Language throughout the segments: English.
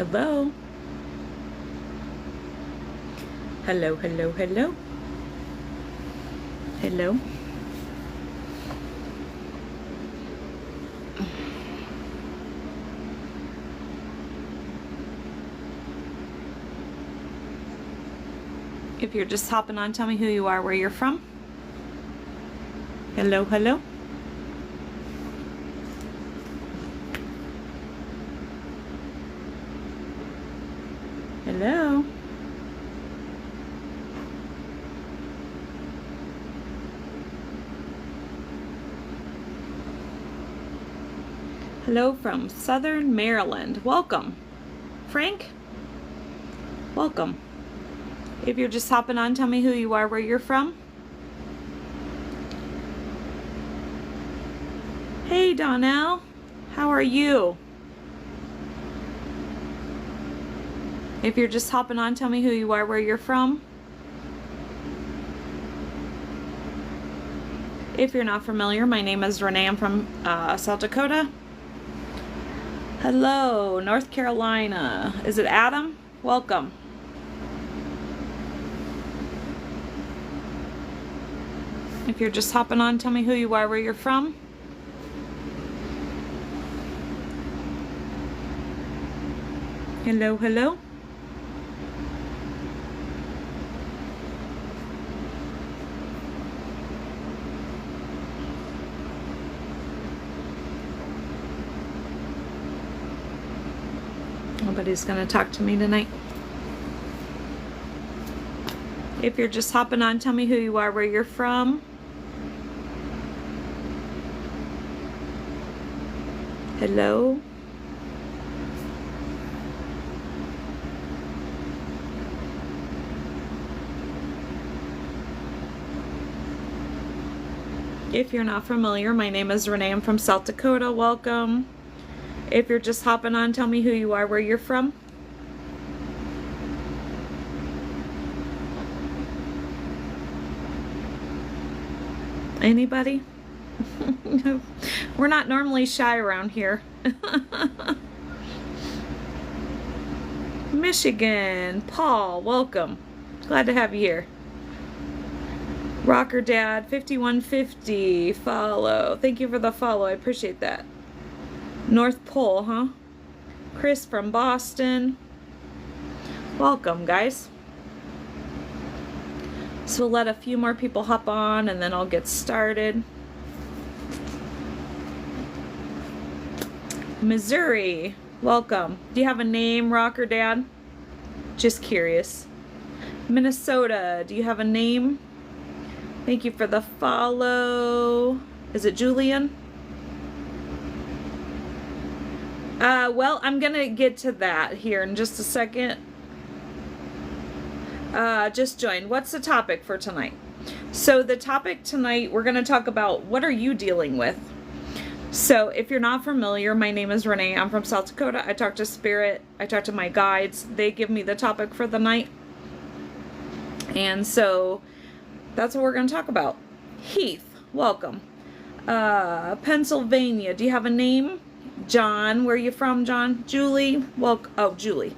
Hello. Hello, hello, hello. Hello. If you're just hopping on, tell me who you are, where you're from. Hello, hello. Hello. Hello from Southern Maryland. Welcome. Frank? Welcome. If you're just hopping on, tell me who you are, where you're from. Hey, Donnell. How are you? If you're just hopping on, tell me who you are, where you're from. If you're not familiar, my name is Renee. I'm from South Dakota. Hello, North Carolina. Is it Adam? Welcome. If you're just hopping on, tell me who you are, where you're from. Hello, hello. Nobody's gonna talk to me tonight. If you're just hopping on, tell me who you are, where you're from. Hello. If you're not familiar, my name is Renee. I'm from South Dakota. Welcome. If you're just hopping on, tell me who you are, where you're from. Anybody? We're not normally shy around here. Michigan. Paul, welcome. Glad to have you here. Rocker Dad 5150 follow. Thank you for the follow. I appreciate that. North Pole, huh? Chris from Boston. Welcome, guys. So we'll let a few more people hop on and then I'll get started. Missouri, welcome. Do you have a name, Rocker Dad? Just curious. Minnesota, do you have a name? Thank you for the follow. Is it Julian? Well, I'm gonna get to that here in just a second. Just joined. What's the topic for tonight? So the topic tonight, we're gonna talk about what are you dealing with? So if you're not familiar, my name is Renee. I'm from South Dakota. I talk to Spirit. I talk to my guides. They give me the topic for the night. And so that's what we're going to talk about. Heath, welcome. Pennsylvania, do you have a name? John, where are you from, John? Julie, welcome. Oh, Julie.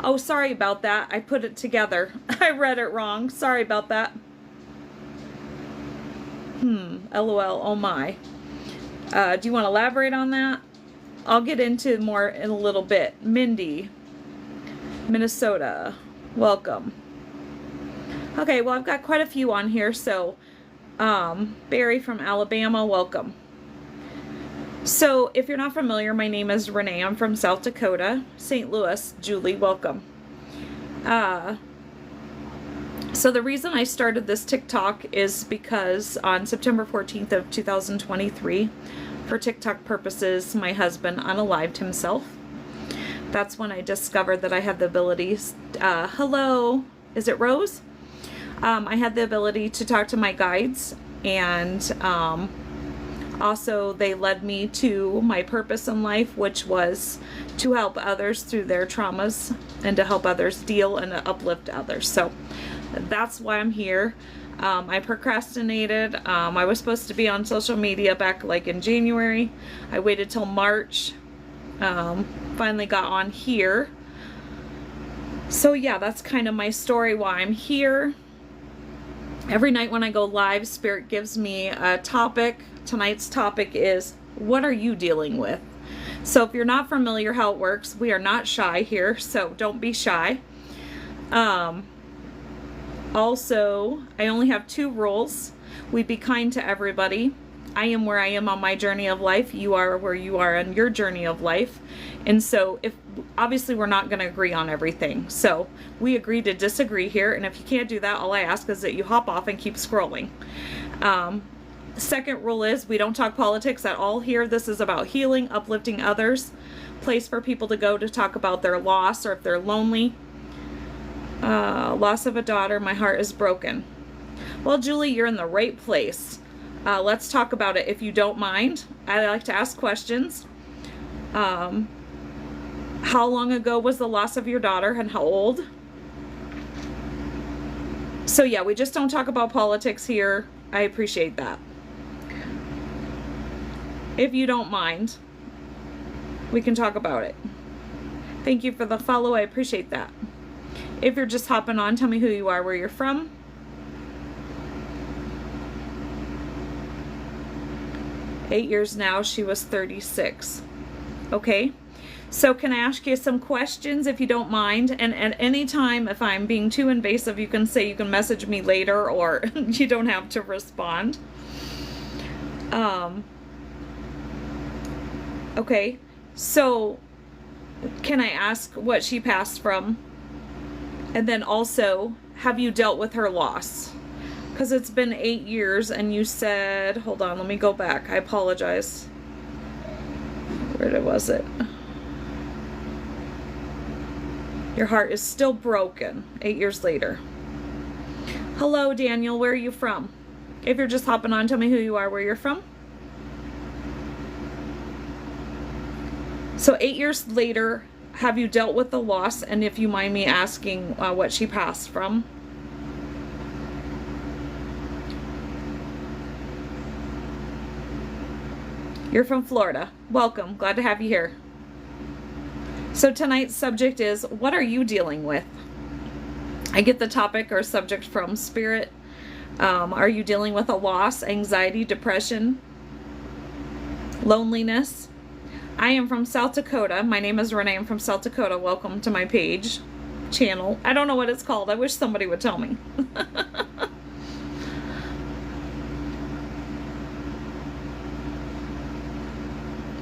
Oh, sorry about that. I put it together. I read it wrong. Sorry about that. LOL, oh my. Do you want to elaborate on that? I'll get into more in a little bit. Mindy, Minnesota, welcome. Okay, well, I've got quite a few on here, so Barry from Alabama, welcome. So if you're not familiar, my name is Renee. I'm from South Dakota. St. Louis, Julie, welcome. So the reason I started this TikTok is because on September 14th of 2023, for TikTok purposes, my husband unalived himself. That's when I discovered that I had the abilities. Hello, is it Rose? I had the ability to talk to my guides, and also they led me to my purpose in life, which was to help others through their traumas and to help others deal and uplift others. So that's why I'm here. I procrastinated. I was supposed to be on social media back like in January. I waited till March. Finally got on here. So yeah, that's kind of my story, why I'm here. Every night when I go live, Spirit gives me a topic. Tonight's topic is, what are you dealing with? So if you're not familiar how it works, we are not shy here, so don't be shy. Also, I only have 2 rules. We be kind to everybody. I am where I am on my journey of life. You are where you are on your journey of life. And so obviously we're not going to agree on everything. So we agree to disagree here. And if you can't do that, all I ask is that you hop off and keep scrolling. Second rule is we don't talk politics at all here. This is about healing, uplifting others, place for people to go to talk about their loss or if they're lonely. Loss of a daughter, my heart is broken. Well, Julie, you're in the right place. Let's talk about it if you don't mind. I like to ask questions. How long ago was the loss of your daughter and how old? So yeah, we just don't talk about politics here. I appreciate that. If you don't mind, we can talk about it. Thank you for the follow. I appreciate that. If you're just hopping on, tell me who you are, where you're from. Eight years now, she was 36. Okay, so can I ask you some questions if you don't mind? And at any time, if I'm being too invasive, you can say you can message me later or you don't have to respond. Okay, so can I ask what she passed from? And then also, have you dealt with her loss? Because it's been 8 years and you said, hold on, let me go back. I apologize. Where was it? Your heart is still broken 8 years later. Hello, Daniel. Where are you from? If you're just hopping on, tell me who you are, where you're from. So 8 years later, have you dealt with the loss? And if you mind me asking what she passed from. You're from Florida. Welcome. Glad to have you here. So tonight's subject is, what are you dealing with? I get the topic or subject from Spirit. Are you dealing with a loss, anxiety, depression, loneliness? I am from South Dakota. My name is Renee. I'm from South Dakota. Welcome to my page, channel. I don't know what it's called. I wish somebody would tell me.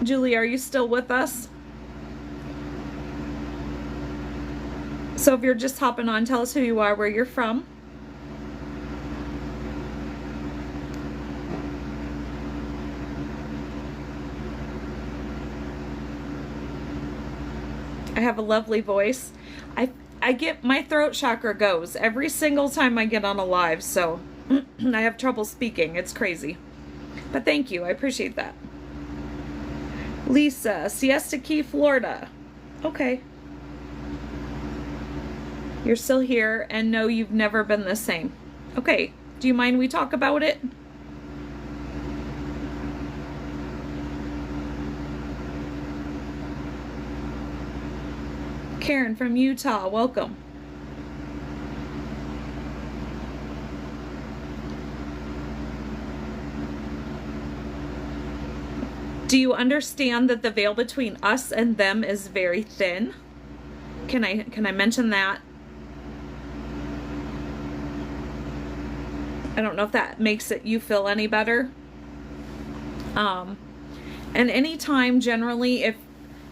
Julie, are you still with us? So if you're just hopping on, tell us who you are, where you're from. I have a lovely voice. I get, my throat chakra goes every single time I get on a live, so I have trouble speaking. It's crazy. But thank you. I appreciate that. Lisa, Siesta Key, Florida. Okay. You're still here, and no, you've never been the same. Okay. Do you mind we talk about it? Karen from Utah, welcome. Do you understand that the veil between us and them is very thin? Can I mention that? I don't know if that makes you feel any better. And anytime, generally,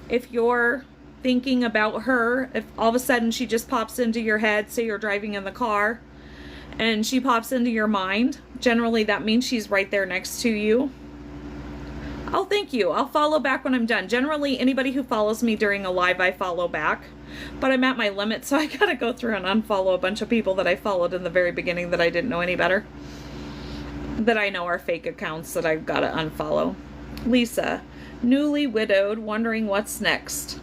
if you're thinking about her, if all of a sudden she just pops into your head, say you're driving in the car, and she pops into your mind, generally that means she's right there next to you. Oh, thank you. I'll follow back when I'm done. Generally, anybody who follows me during a live, I follow back. But I'm at my limit, so I gotta go through and unfollow a bunch of people that I followed in the very beginning that I didn't know any better. That I know are fake accounts that I've gotta unfollow. Lisa, newly widowed, wondering what's next.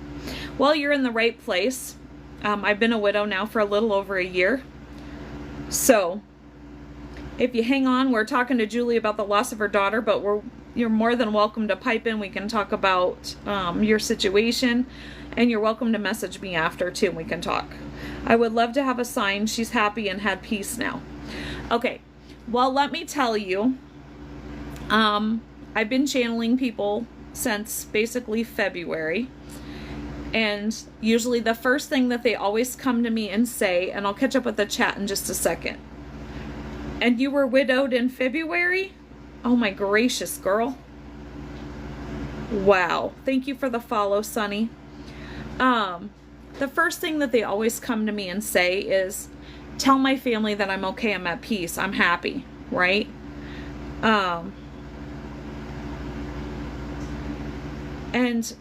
Well, you're in the right place. I've been a widow now for a little over a year. So, if you hang on, we're talking to Julie about the loss of her daughter, but you're more than welcome to pipe in. We can talk about your situation, and you're welcome to message me after too, and we can talk. I would love to have a sign she's happy and had peace now. Okay, well, let me tell you, I've been channeling people since basically February, and usually the first thing that they always come to me and say, and I'll catch up with the chat in just a second, and you were widowed in February? Oh my gracious, girl. Wow. Thank you for the follow, Sunny. The first thing that they always come to me and say is, tell my family that I'm okay, I'm at peace, I'm happy, right? And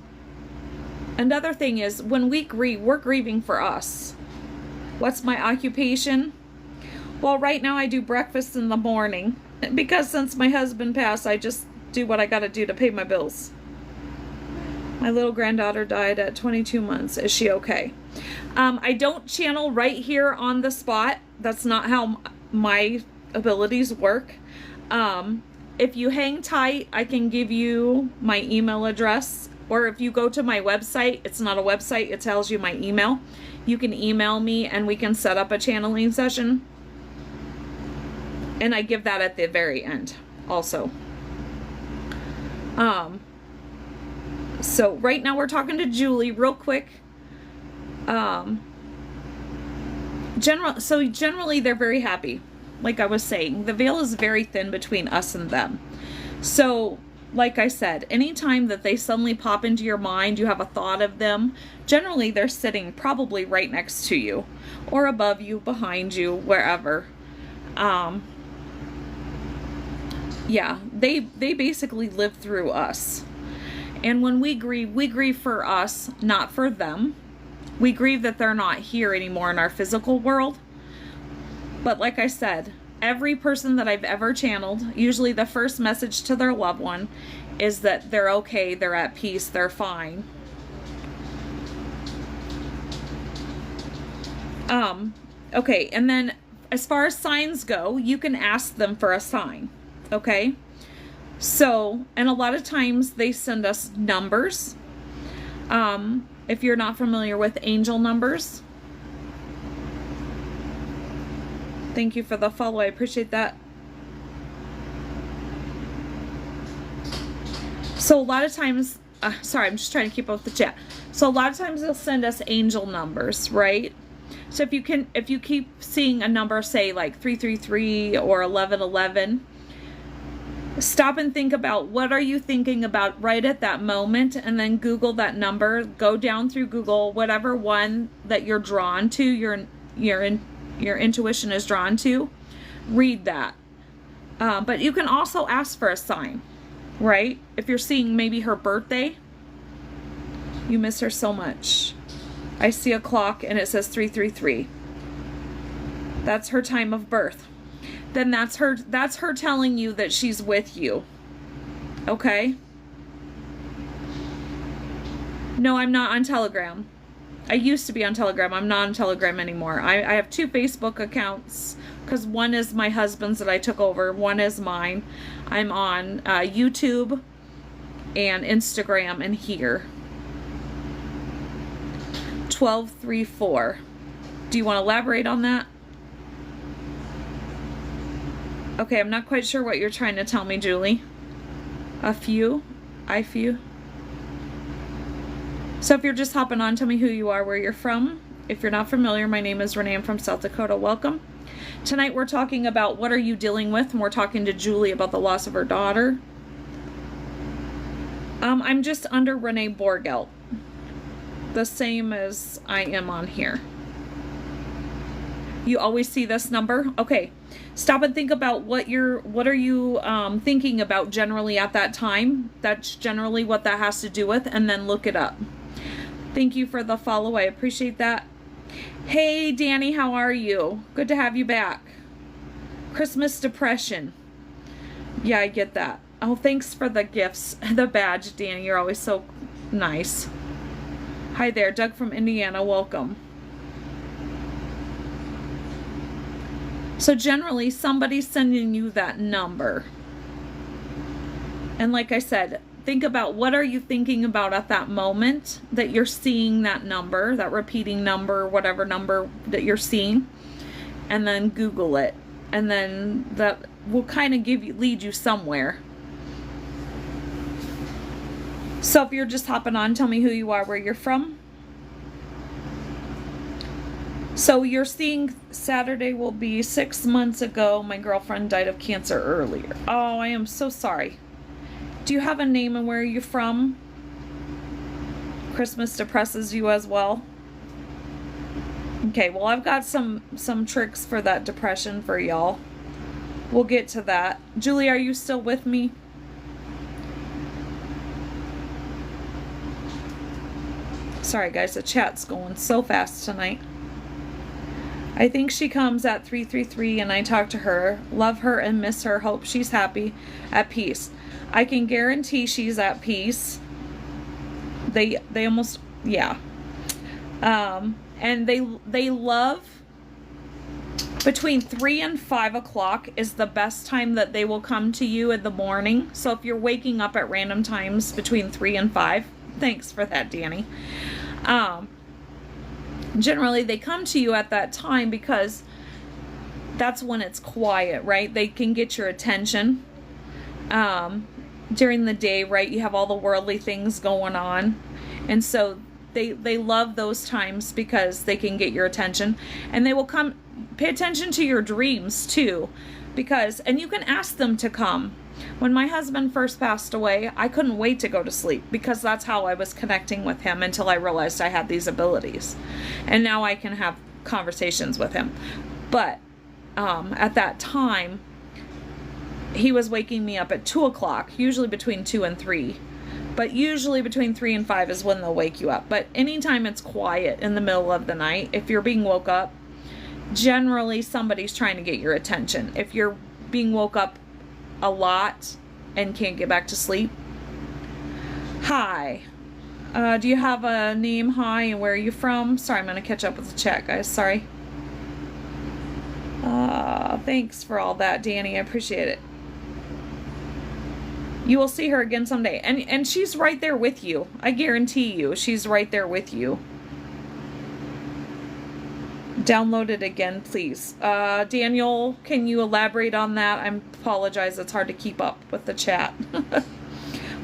another thing is, when we grieve, we're grieving for us. What's my occupation? Well, right now I do breakfast in the morning, because since my husband passed, I just do what I gotta do to pay my bills. My little granddaughter died at 22 months. Is she okay? I don't channel right here on the spot. That's not how my abilities work. If you hang tight, I can give you my email address. Or if you go to my website, it's not a website, it tells you my email. You can email me and we can set up a channeling session. And I give that at the very end also. So right now we're talking to Julie real quick. Generally they're very happy. Like I was saying, the veil is very thin between us and them. So like I said, anytime that they suddenly pop into your mind, you have a thought of them, generally they're sitting probably right next to you or above you, behind you, wherever. Yeah, they basically live through us. And when we grieve for us, not for them. We grieve that they're not here anymore in our physical world. But like I said, every person that I've ever channeled, usually the first message to their loved one is that they're okay, they're at peace, they're fine. Okay, and then as far as signs go, you can ask them for a sign. Okay, so, and a lot of times they send us numbers. If you're not familiar with angel numbers, thank you for the follow, I appreciate that. So a lot of times, sorry, I'm just trying to keep up with the chat. So a lot of times they'll send us angel numbers, right? So if you keep seeing a number, say like 333 or 1111, stop and think about what are you thinking about right at that moment, and then Google that number. Go down through Google, whatever one that you're drawn to, your intuition is drawn to, read that. But you can also ask for a sign, right? If you're seeing maybe her birthday, you miss her so much. I see a clock and it says 333. That's her time of birth. Then that's her telling you that she's with you. Okay? No, I'm not on Telegram. I used to be on Telegram. I'm not on Telegram anymore. I have 2 Facebook accounts because one is my husband's that I took over. One is mine. I'm on YouTube and Instagram and here. 1234. Do you want to elaborate on that? Okay, I'm not quite sure what you're trying to tell me, Julie. A few? I few? So if you're just hopping on, tell me who you are, where you're from. If you're not familiar, my name is Renee. I'm from South Dakota. Welcome. Tonight we're talking about what are you dealing with, and we're talking to Julie about the loss of her daughter. I'm just under Renee Borgelt. The same as I am on here. You always see this number? Okay. Stop and think about what are you thinking about generally at that time. That's generally what that has to do with, and then look it up. Thank you for the follow. I appreciate that. Hey, Danny, how are you? Good to have you back. Christmas depression. Yeah, I get that. Oh, thanks for the gifts. The badge, Danny. You're always so nice. Hi there, Doug from Indiana. Welcome. So generally, somebody's sending you that number. And like I said, think about what are you thinking about at that moment that you're seeing that number, that repeating number, whatever number that you're seeing, and then Google it. And then that will kind of lead you somewhere. So if you're just hopping on, tell me who you are, where you're from. So you're seeing Saturday will be 6 months ago. My girlfriend died of cancer earlier. Oh, I am so sorry. Do you have a name and where are you from? Christmas depresses you as well. Okay, well, I've got some tricks for that depression for y'all. We'll get to that. Julie, are you still with me? Sorry, guys, the chat's going so fast tonight. I think she comes at 333 and I talk to her. Love her and miss her. Hope she's happy, at peace. I can guarantee she's at peace. They almost, yeah. And they love between 3 and 5 o'clock is the best time that they will come to you in the morning. So if you're waking up at random times between 3 and 5, thanks for that, Danny. Generally they come to you at that time because that's when it's quiet, right? They can get your attention. During the day, right, you have all the worldly things going on, and so they love those times because they can get your attention, and they will come. Pay attention to your dreams too, because, and you can ask them to come. When my husband first passed away, I couldn't wait to go to sleep because that's how I was connecting with him until I realized I had these abilities, and now I can have conversations with him. But at that time, he was waking me up at 2 o'clock, usually between 2 and 3. But usually between 3 and 5 is when they'll wake you up. But anytime it's quiet in the middle of the night, if you're being woke up, generally somebody's trying to get your attention. If you're being woke up a lot and can't get back to sleep. Hi. Do you have a name? Hi, and where are you from? Sorry, I'm going to catch up with the chat, guys. Sorry. Thanks for all that, Danny. I appreciate it. You will see her again someday. And she's right there with you. I guarantee you. She's right there with you. Download it again, please. Daniel, can you elaborate on that? I apologize. It's hard to keep up with the chat.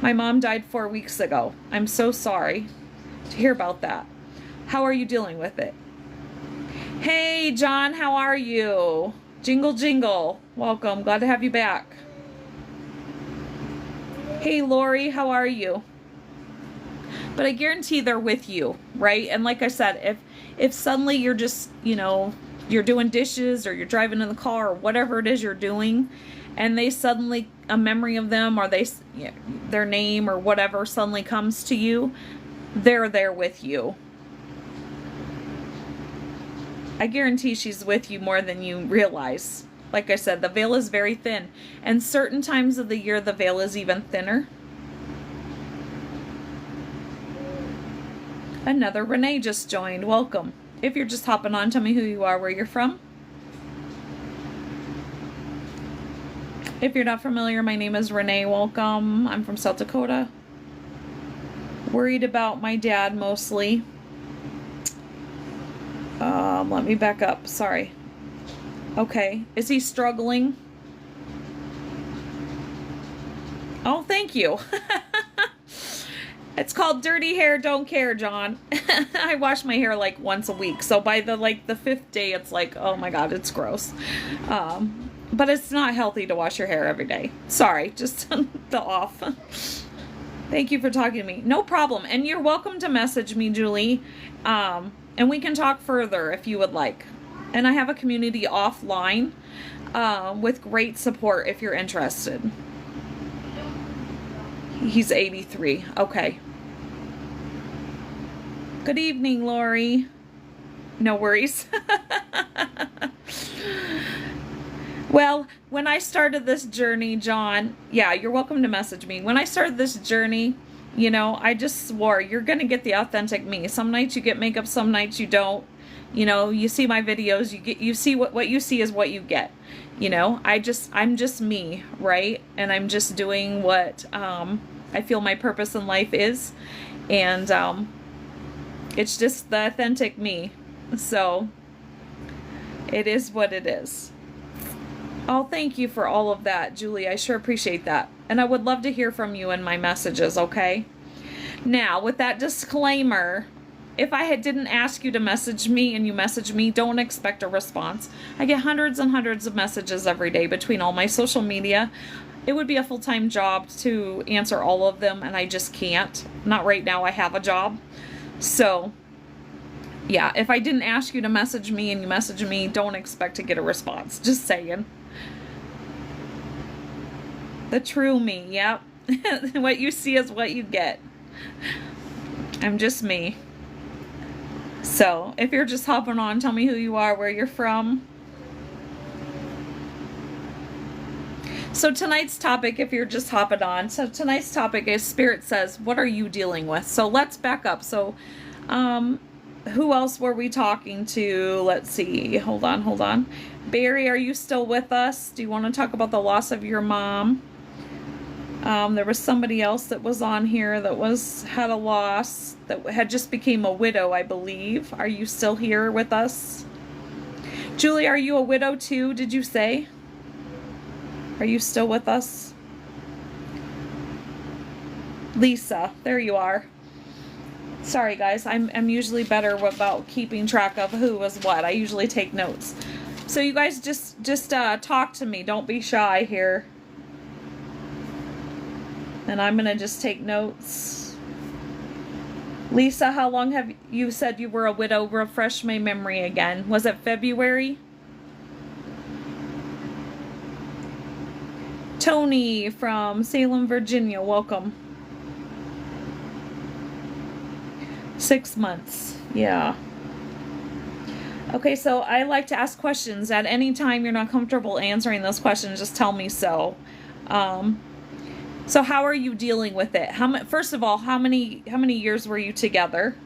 My mom died 4 weeks ago. I'm so sorry to hear about that. How are you dealing with it? Hey, John, how are you? Jingle, jingle. Welcome. Glad to have you back. Hey, Lori, how are you? But I guarantee they're with you, right? And like I said, if suddenly you're just, you're doing dishes or you're driving in the car or whatever it is you're doing, and they suddenly, a memory of them or their name or whatever suddenly comes to you, they're there with you. I guarantee she's with you more than you realize. Like I said, the veil is very thin. And certain times of the year, the veil is even thinner. Another Renee just joined. Welcome. If you're just hopping on, tell me who you are, where you're from. If you're not familiar, my name is Renee. Welcome. I'm from South Dakota. Worried about my dad mostly. Let me back up. Sorry. Okay. Is he struggling? Oh, thank you. It's called Dirty Hair Don't Care, John. I wash my hair like once a week. So by the 5th day, it's like, oh my God, it's gross. But it's not healthy to wash your hair every day. Sorry, just the off. Thank you for talking to me. No problem. And you're welcome to message me, Julie. And we can talk further if you would like. And I have a community offline with great support if you're interested. He's 83. Okay. Good evening, Lori. No worries. Well, when I started this journey, John, yeah, you're welcome to message me. When I started this journey, I just swore you're going to get the authentic me. Some nights you get makeup, some nights you don't. You know, you see my videos, you see what you see is what you get. You know, I'm just me, right? And I'm just doing what I feel my purpose in life is. And it's just the authentic me. So it is what it is. Oh, thank you for all of that, Julie. I sure appreciate that. And I would love to hear from you in my messages, okay? Now, with that disclaimer, if I didn't ask you to message me and you message me, don't expect a response. I get hundreds and hundreds of messages every day between all my social media. It would be a full-time job to answer all of them, and I just can't. Not right now. I have a job. So, yeah, if I didn't ask you to message me and you message me, don't expect to get a response. Just saying. The true me, yep. What you see is what you get. I'm just me. So, if you're just hopping on, tell me who you are, where you're from. So tonight's topic, if you're just hopping on, so tonight's topic is Spirit Says, what are you dealing with? So let's back up. So, who else were we talking to? Let's see. Hold on. Barry, are you still with us? Do you want to talk about the loss of your mom? There was somebody else that was on here that had a loss, that had just became a widow, I believe. Are you still here with us? Julie, are you a widow too, did you say? Are you still with us? Lisa, there you are. Sorry guys, I'm usually better about keeping track of who was what. I usually take notes. So you guys just talk to me. Don't be shy here. And I'm going to just take notes. Lisa, how long have you said you were a widow? Refresh my memory again. Was it February? Tony from Salem, Virginia. Welcome. 6 months. Yeah. Okay, so I like to ask questions. At any time you're not comfortable answering those questions, just tell me so. So how are you dealing with it? First of all, how many years were you together?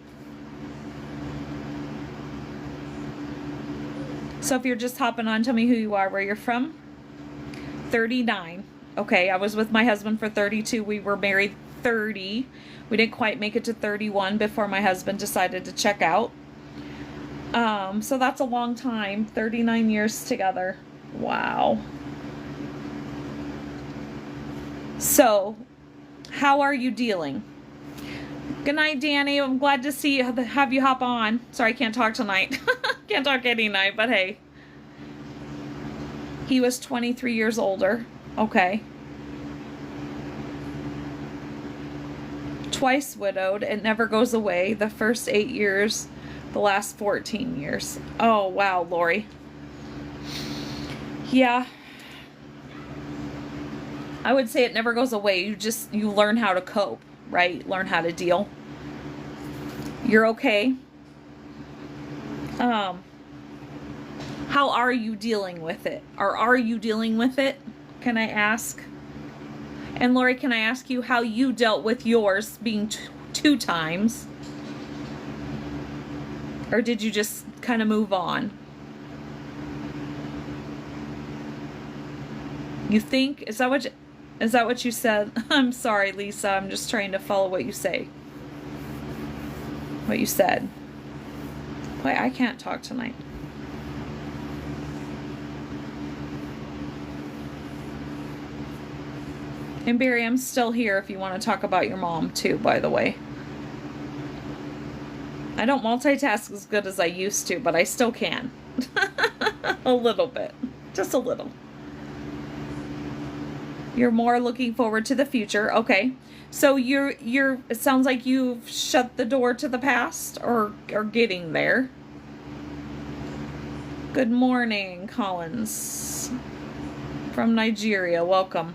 So if you're just hopping on, tell me who you are, where you're from. 39. Okay, I was with my husband for 32. We were married 30. We didn't quite make it to 31 before my husband decided to check out. So that's a long time. 39 years together. Wow. So, how are you dealing? Good night, Danny. I'm glad to have you hop on. Sorry, I can't talk tonight. Can't talk any night, but hey. He was 23 years older. Okay. Twice widowed. It never goes away. The first 8 years, the last 14 years. Oh, wow, Lori. Yeah. I would say it never goes away. You learn how to cope, right? Learn how to deal. You're okay. How are you dealing with it? Or are you dealing with it? Can I ask? And Lori, can I ask you how you dealt with yours being two times? Or did you just kind of move on? You think? Is that what you said? I'm sorry, Lisa. I'm just trying to follow what you say. What you said. Boy, I can't talk tonight. And Barry, I'm still here if you want to talk about your mom too, by the way. I don't multitask as good as I used to, but I still can. A little bit. Just a little. You're more looking forward to the future. Okay. So it sounds like you've shut the door to the past or getting there. Good morning, Collins. From Nigeria. Welcome.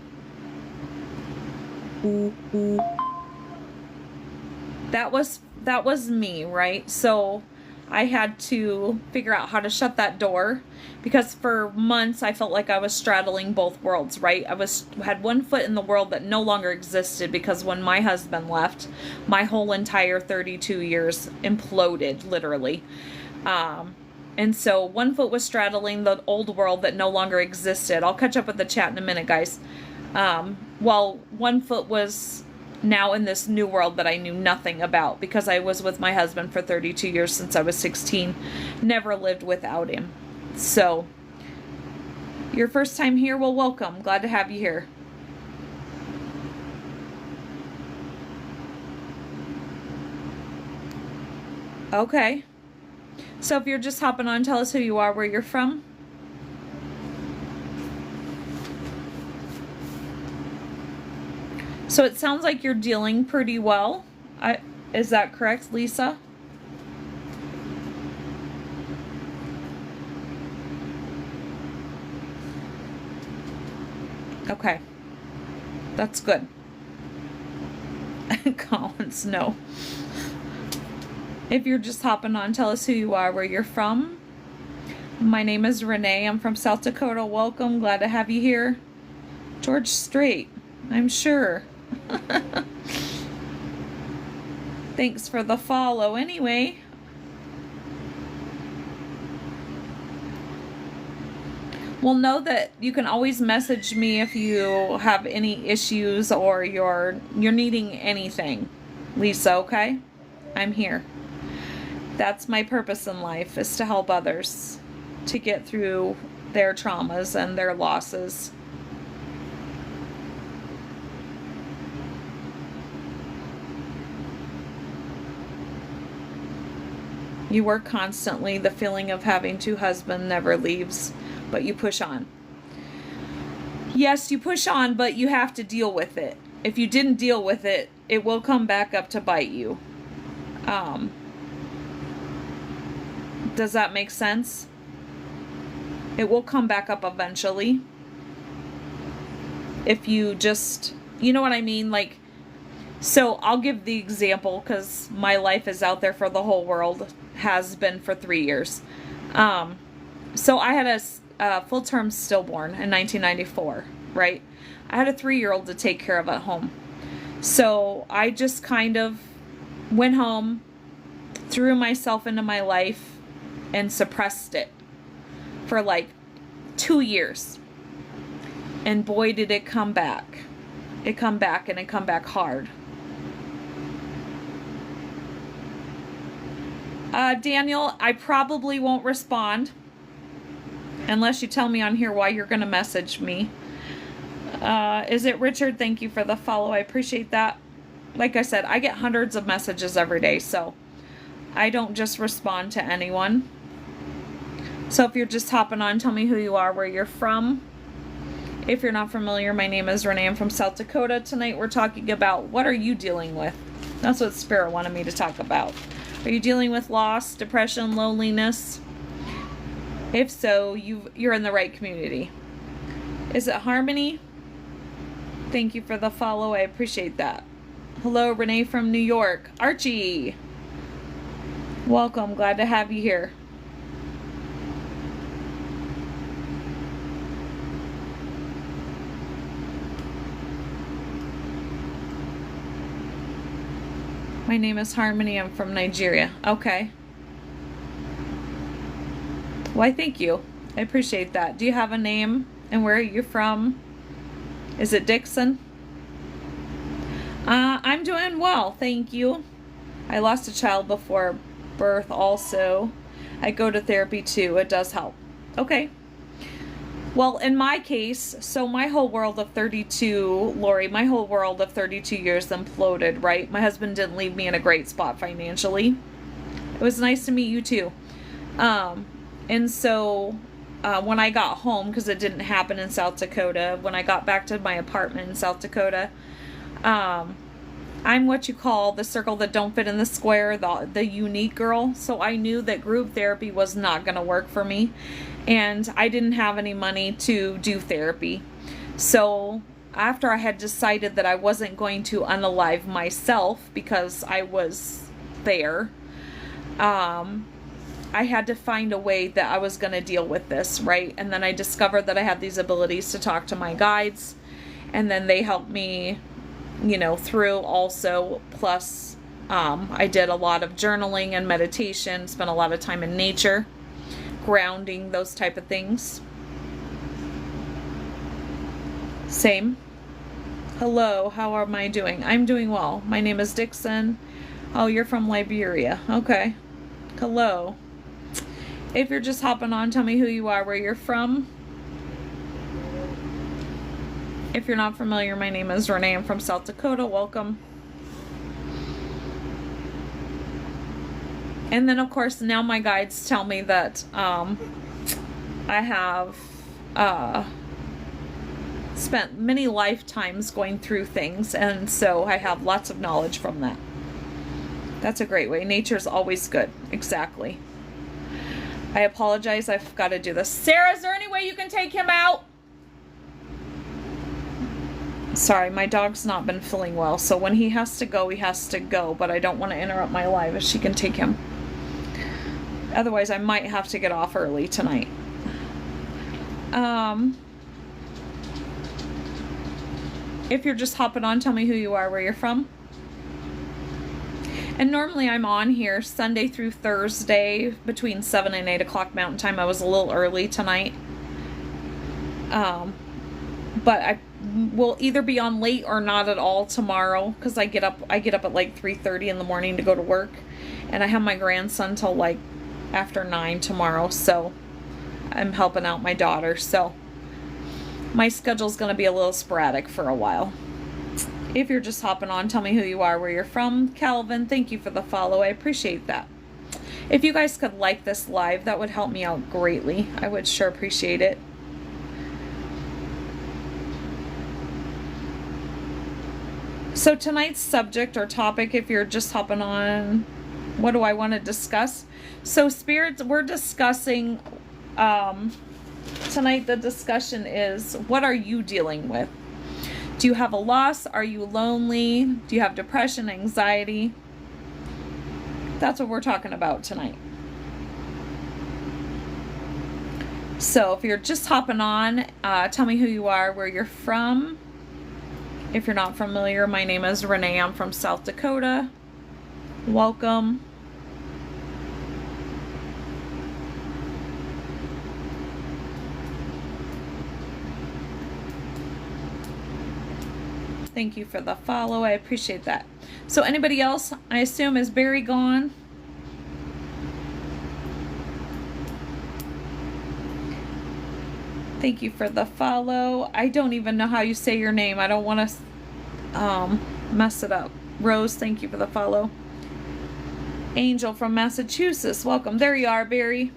That was me, right? So I had to figure out how to shut that door because for months I felt like I was straddling both worlds, right? I had one foot in the world that no longer existed because when my husband left, my whole entire 32 years imploded, literally. And so one foot was straddling the old world that no longer existed. I'll catch up with the chat in a minute, guys. While one foot was now in this new world that I knew nothing about, because I was with my husband for 32 years since I was 16. Never lived without him. So, your first time here, well, welcome. Glad to have you here. Okay. So if you're just hopping on, tell us who you are, where you're from. So it sounds like you're dealing pretty well. Is that correct, Lisa? Okay. That's good. Collins, no. If you're just hopping on, tell us who you are, where you're from. My name is Renee. I'm from South Dakota. Welcome. Glad to have you here. George Strait, I'm sure. Thanks for the follow anyway. Well, know that you can always message me if you have any issues or you're needing anything. Lisa, okay? I'm here. That's my purpose in life, is to help others to get through their traumas and their losses. You work constantly. The feeling of having two husbands never leaves, but you push on. Yes, you push on, but you have to deal with it. If you didn't deal with it, it will come back up to bite you. Does that make sense? It will come back up eventually. If you just, you know what I mean? Like, so I'll give the example because my life is out there for the whole world. Has been for 3 years. So I had a full-term stillborn in 1994, right? I had a 3-year-old to take care of at home. So I just kind of went home, threw myself into my life, and suppressed it for like 2 years. And boy, did it come back. It come back, and it come back hard. Daniel, I probably won't respond unless you tell me on here why you're going to message me. Is it Richard? Thank you for the follow. I appreciate that. Like I said, I get hundreds of messages every day, so I don't just respond to anyone. So if you're just hopping on, tell me who you are, where you're from. If you're not familiar, my name is Renee. I'm from South Dakota. Tonight we're talking about what are you dealing with? That's what Spirit wanted me to talk about. Are you dealing with loss, depression, loneliness? If so, you're in the right community. Is it Harmony? Thank you for the follow. I appreciate that. Hello, Renee from New York. Archie. Welcome. Glad to have you here. My name is Harmony. I'm from Nigeria. Okay. Why, thank you. I appreciate that. Do you have a name and where are you from? Is it Dixon? I'm doing well, thank you. I lost a child before birth also. I go to therapy too. It does help. Okay. Well, in my case, so my whole world of 32, Lori, my whole world of 32 years imploded, right? My husband didn't leave me in a great spot financially. It was nice to meet you too. And so when I got home, because it didn't happen in South Dakota, when I got back to my apartment in South Dakota, I'm what you call the circle that don't fit in the square, the unique girl. So I knew that group therapy was not going to work for me. And I didn't have any money to do therapy. So after I had decided that I wasn't going to unalive myself because I was there, I had to find a way that I was going to deal with this, right? And then I discovered that I had these abilities to talk to my guides. And then they helped me, through also. Plus, I did a lot of journaling and meditation, spent a lot of time in nature. grounding, those type of things. Same. Hello, how am I doing? I'm doing well. My name is Dixon. Oh, you're from Liberia. Okay. Hello. If you're just hopping on, tell me who you are, where you're from. If you're not familiar, my name is Renee. I'm from South Dakota. Welcome. And then, of course, now my guides tell me that I have spent many lifetimes going through things, and so I have lots of knowledge from that. That's a great way. Nature's always good. Exactly. I apologize. I've got to do this. Sarah, is there any way you can take him out? Sorry, my dog's not been feeling well, so when he has to go, he has to go, but I don't want to interrupt my live if she can take him. Otherwise, I might have to get off early tonight. If you're just hopping on, tell me who you are, where you're from. And normally I'm on here Sunday through Thursday between 7 and 8 o'clock Mountain Time. I was a little early tonight. But I will either be on late or not at all tomorrow, because I get up at like 3:30 in the morning to go to work, and I have my grandson till like after 9 tomorrow, so I'm helping out my daughter, so my schedule's going to be a little sporadic for a while. If you're just hopping on, tell me who you are, where you're from. Calvin, thank you for the follow. I appreciate that. If you guys could like this live, that would help me out greatly. I would sure appreciate it. So tonight's subject or topic, if you're just hopping on, what do I want to discuss? So spirits, we're discussing, tonight the discussion is, what are you dealing with? Do you have a loss? Are you lonely? Do you have depression, anxiety? That's what we're talking about tonight. So if you're just hopping on, tell me who you are, where you're from. If you're not familiar, my name is Renee. I'm from South Dakota. Welcome. Thank you for the follow. I appreciate that. So anybody else, I assume, is Barry gone? Thank you for the follow. I don't even know how you say your name. I don't want to mess it up. Rose, thank you for the follow. Angel from Massachusetts, welcome. There you are, Barry.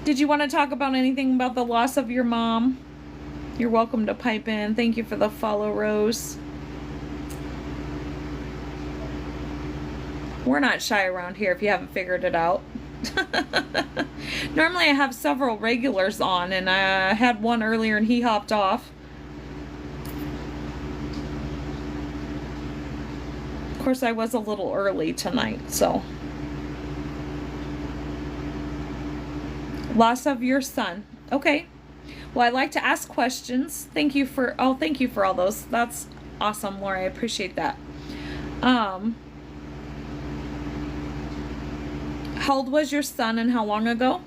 Did you want to talk about anything about the loss of your mom? You're welcome to pipe in. Thank you for the follow, Rose. We're not shy around here if you haven't figured it out. Normally I have several regulars on, and I had one earlier and he hopped off. Of course, I was a little early tonight, so. Loss of your son. Okay. Well, I like to ask questions. Thank you for all those. That's awesome, Laura. I appreciate that. How old was your son and how long ago?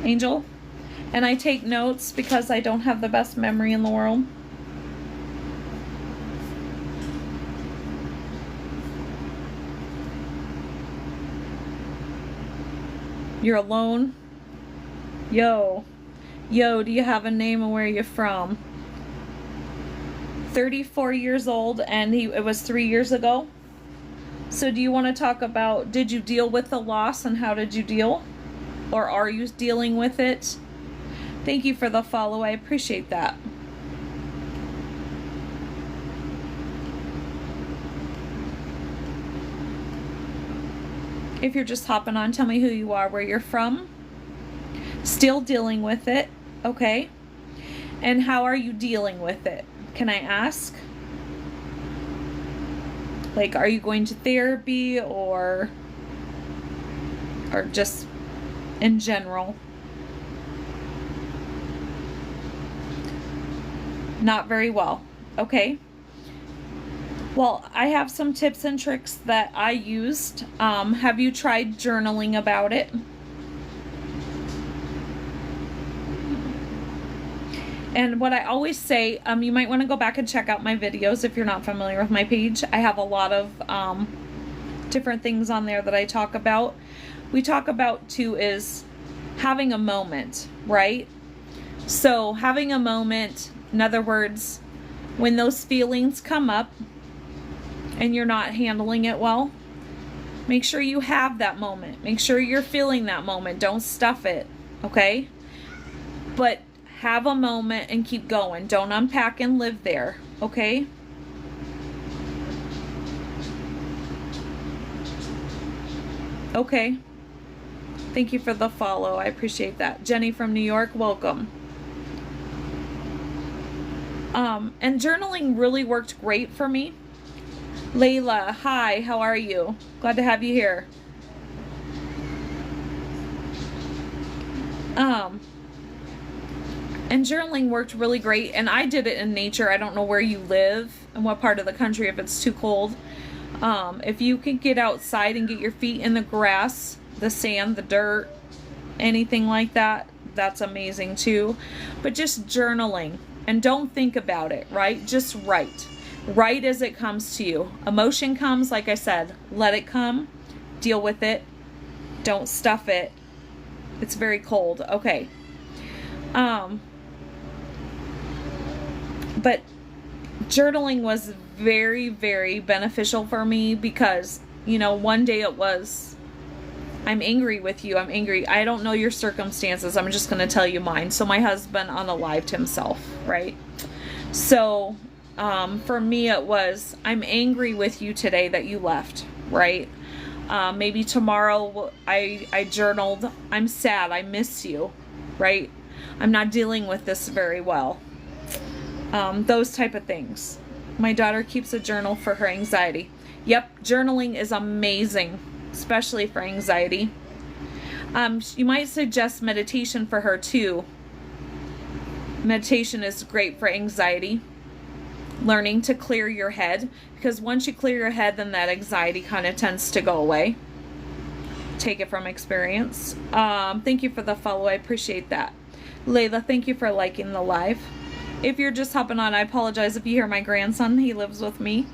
Angel? And I take notes because I don't have the best memory in the world. You're alone? Yo, do you have a name and where are you from? 34 years old, and it was 3 years ago. So do you want to talk about, did you deal with the loss and how did you deal? Or are you dealing with it? Thank you for the follow. I appreciate that. If you're just hopping on, tell me who you are, where you're from. Still dealing with it. Okay. And how are you dealing with it? Can I ask? Like, are you going to therapy or just in general? Not very well. Okay. Well, I have some tips and tricks that I used. Have you tried journaling about it? And what I always say, you might want to go back and check out my videos if you're not familiar with my page. I have a lot of different things on there that I talk about. We talk about too is having a moment, right? So having a moment, in other words, when those feelings come up and you're not handling it well, make sure you have that moment. Make sure you're feeling that moment. Don't stuff it, okay? But have a moment and keep going. Don't unpack and live there, okay? Okay. Thank you for the follow. I appreciate that. Jenny from New York, welcome. And journaling really worked great for me. Layla, hi, how are you? Glad to have you here. And journaling worked really great, and I did it in nature. I don't know where you live and what part of the country, if it's too cold. If you can get outside and get your feet in the grass, the sand, the dirt, anything like that, that's amazing too. But just journaling, and don't think about it, right? Just write. Write as it comes to you. Emotion comes, like I said, let it come, deal with it, don't stuff it. It's very cold. Okay. But journaling was very, very beneficial for me because, you know, one day it was, I'm angry with you. I'm angry. I don't know your circumstances. I'm just going to tell you mine. So my husband unalived himself, right? So, for me it was, I'm angry with you today that you left, right? Maybe tomorrow I journaled, I'm sad. I miss you, right? I'm not dealing with this very well. Those type of things. My daughter keeps a journal for her anxiety. Yep, journaling is amazing, especially for anxiety. You might suggest meditation for her too. Meditation is great for anxiety. Learning to clear your head, because once you clear your head, then that anxiety kind of tends to go away. Take it from experience. Thank you for the follow. I appreciate that. Layla, thank you for liking the live. If you're just hopping on, I apologize if you hear my grandson. He lives with me.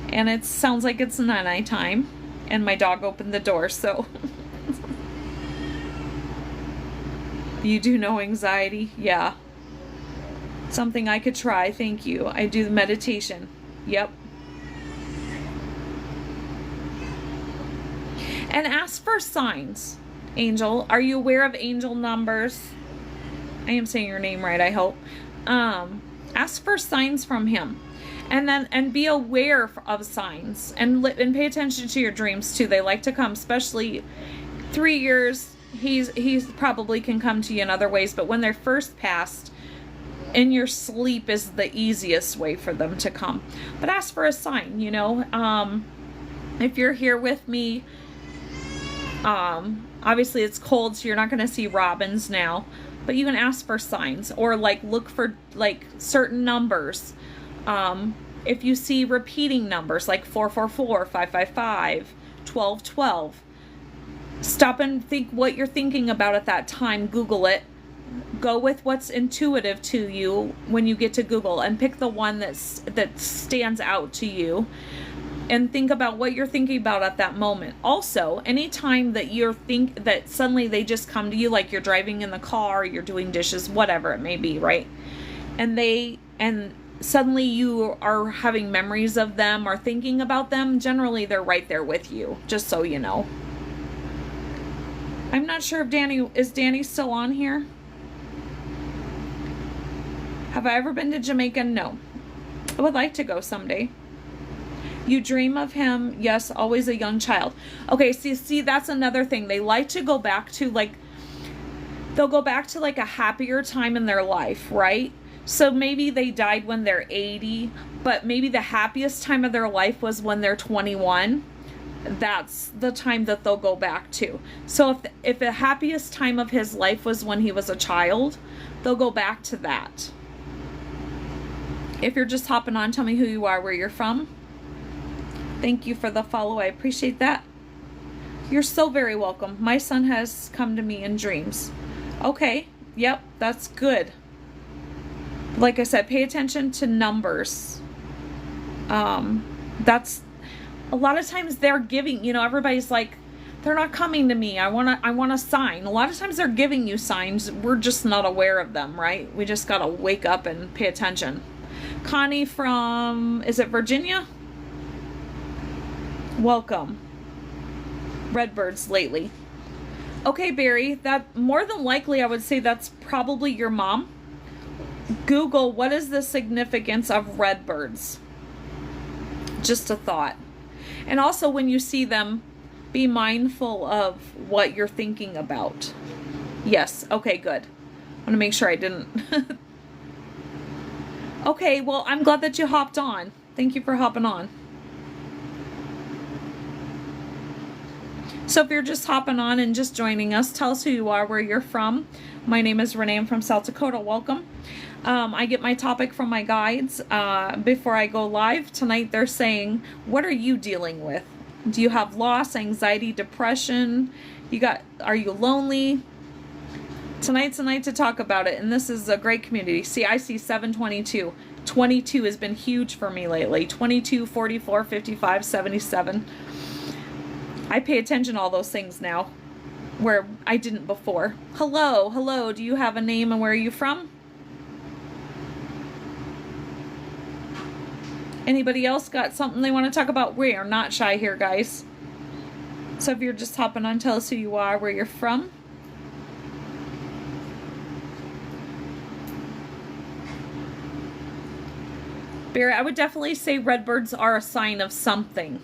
And it sounds like it's night time. And my dog opened the door, so. You do know anxiety? Yeah. Something I could try. Thank you. I do the meditation. Yep. And ask for signs. Angel, are you aware of angel numbers? I am saying your name right, I hope. Ask for signs from him, and be aware of signs, and pay attention to your dreams too. They like to come, especially 3 years. He's probably can come to you in other ways, but when they're first passed, in your sleep is the easiest way for them to come. But ask for a sign, you know. If you're here with me, obviously it's cold, so you're not going to see robins now. But you can ask for signs, or like look for like certain numbers. If you see repeating numbers like 444, 555, 1212, stop and think what you're thinking about at that time. Google it. Go with what's intuitive to you when you get to Google, and pick the one that stands out to you. And think about what you're thinking about at that moment. Also, anytime that that suddenly they just come to you, like you're driving in the car, you're doing dishes, whatever it may be, right? And suddenly you are having memories of them or thinking about them, generally they're right there with you, just so you know. I'm not sure if is Danny still on here? Have I ever been to Jamaica? No. I would like to go someday. You dream of him, yes, always a young child. Okay, see, that's another thing. They like to go back to, they'll go back to a happier time in their life, right? So maybe they died when they're 80, but maybe the happiest time of their life was when they're 21. That's the time that they'll go back to. So if the happiest time of his life was when he was a child, they'll go back to that. If you're just hopping on, tell me who you are, where you're from. Thank you for the follow. I appreciate that. You're so very welcome. My son has come to me in dreams. Okay. Yep. That's good. Like I said, pay attention to numbers. That's a lot of times they're giving, everybody's like, they're not coming to me. I want a sign. A lot of times they're giving you signs. We're just not aware of them, right? We just got to wake up and pay attention. Connie from, is it Virginia? Welcome. Redbirds lately. Okay, Barry, that more than likely I would say that's probably your mom. Google, what is the significance of redbirds? Just a thought. And also when you see them, be mindful of what you're thinking about. Yes, okay, good. I want to make sure I didn't. Okay, well, I'm glad that you hopped on. Thank you for hopping on. So if you're just hopping on and just joining us, tell us who you are, where you're from. My name is Renee. I'm from South Dakota. Welcome. I get my topic from my guides before I go live. Tonight they're saying, what are you dealing with? Do you have loss, anxiety, depression? Are you lonely? Tonight's the night to talk about it, and this is a great community. See, I see 722. 22 has been huge for me lately. 22, 44, 55, 77. I pay attention to all those things now, where I didn't before. Hello, do you have a name and where are you from? Anybody else got something they want to talk about? We are not shy here, guys. So if you're just hopping on, tell us who you are, where you're from. Barry, I would definitely say redbirds are a sign of something.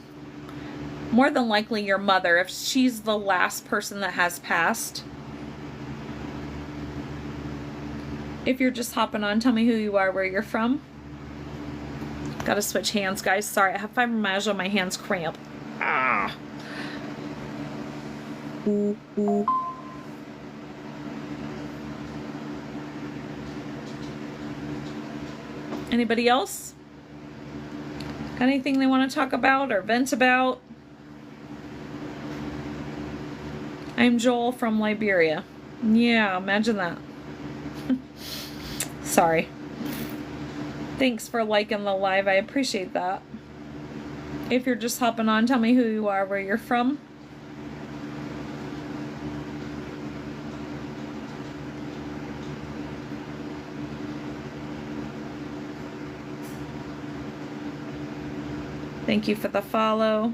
More than likely your mother, if she's the last person that has passed. If you're just hopping on, tell me who you are, where you're from. Gotta switch hands, guys. Sorry, I have fibromyalgia, my hands cramp. Ah. Ooh, ooh. Anybody else? Got anything they want to talk about or vent about? I'm Joel from Liberia. Yeah, imagine that. Sorry. Thanks for liking the live. I appreciate that. If you're just hopping on, tell me who you are, where you're from. Thank you for the follow.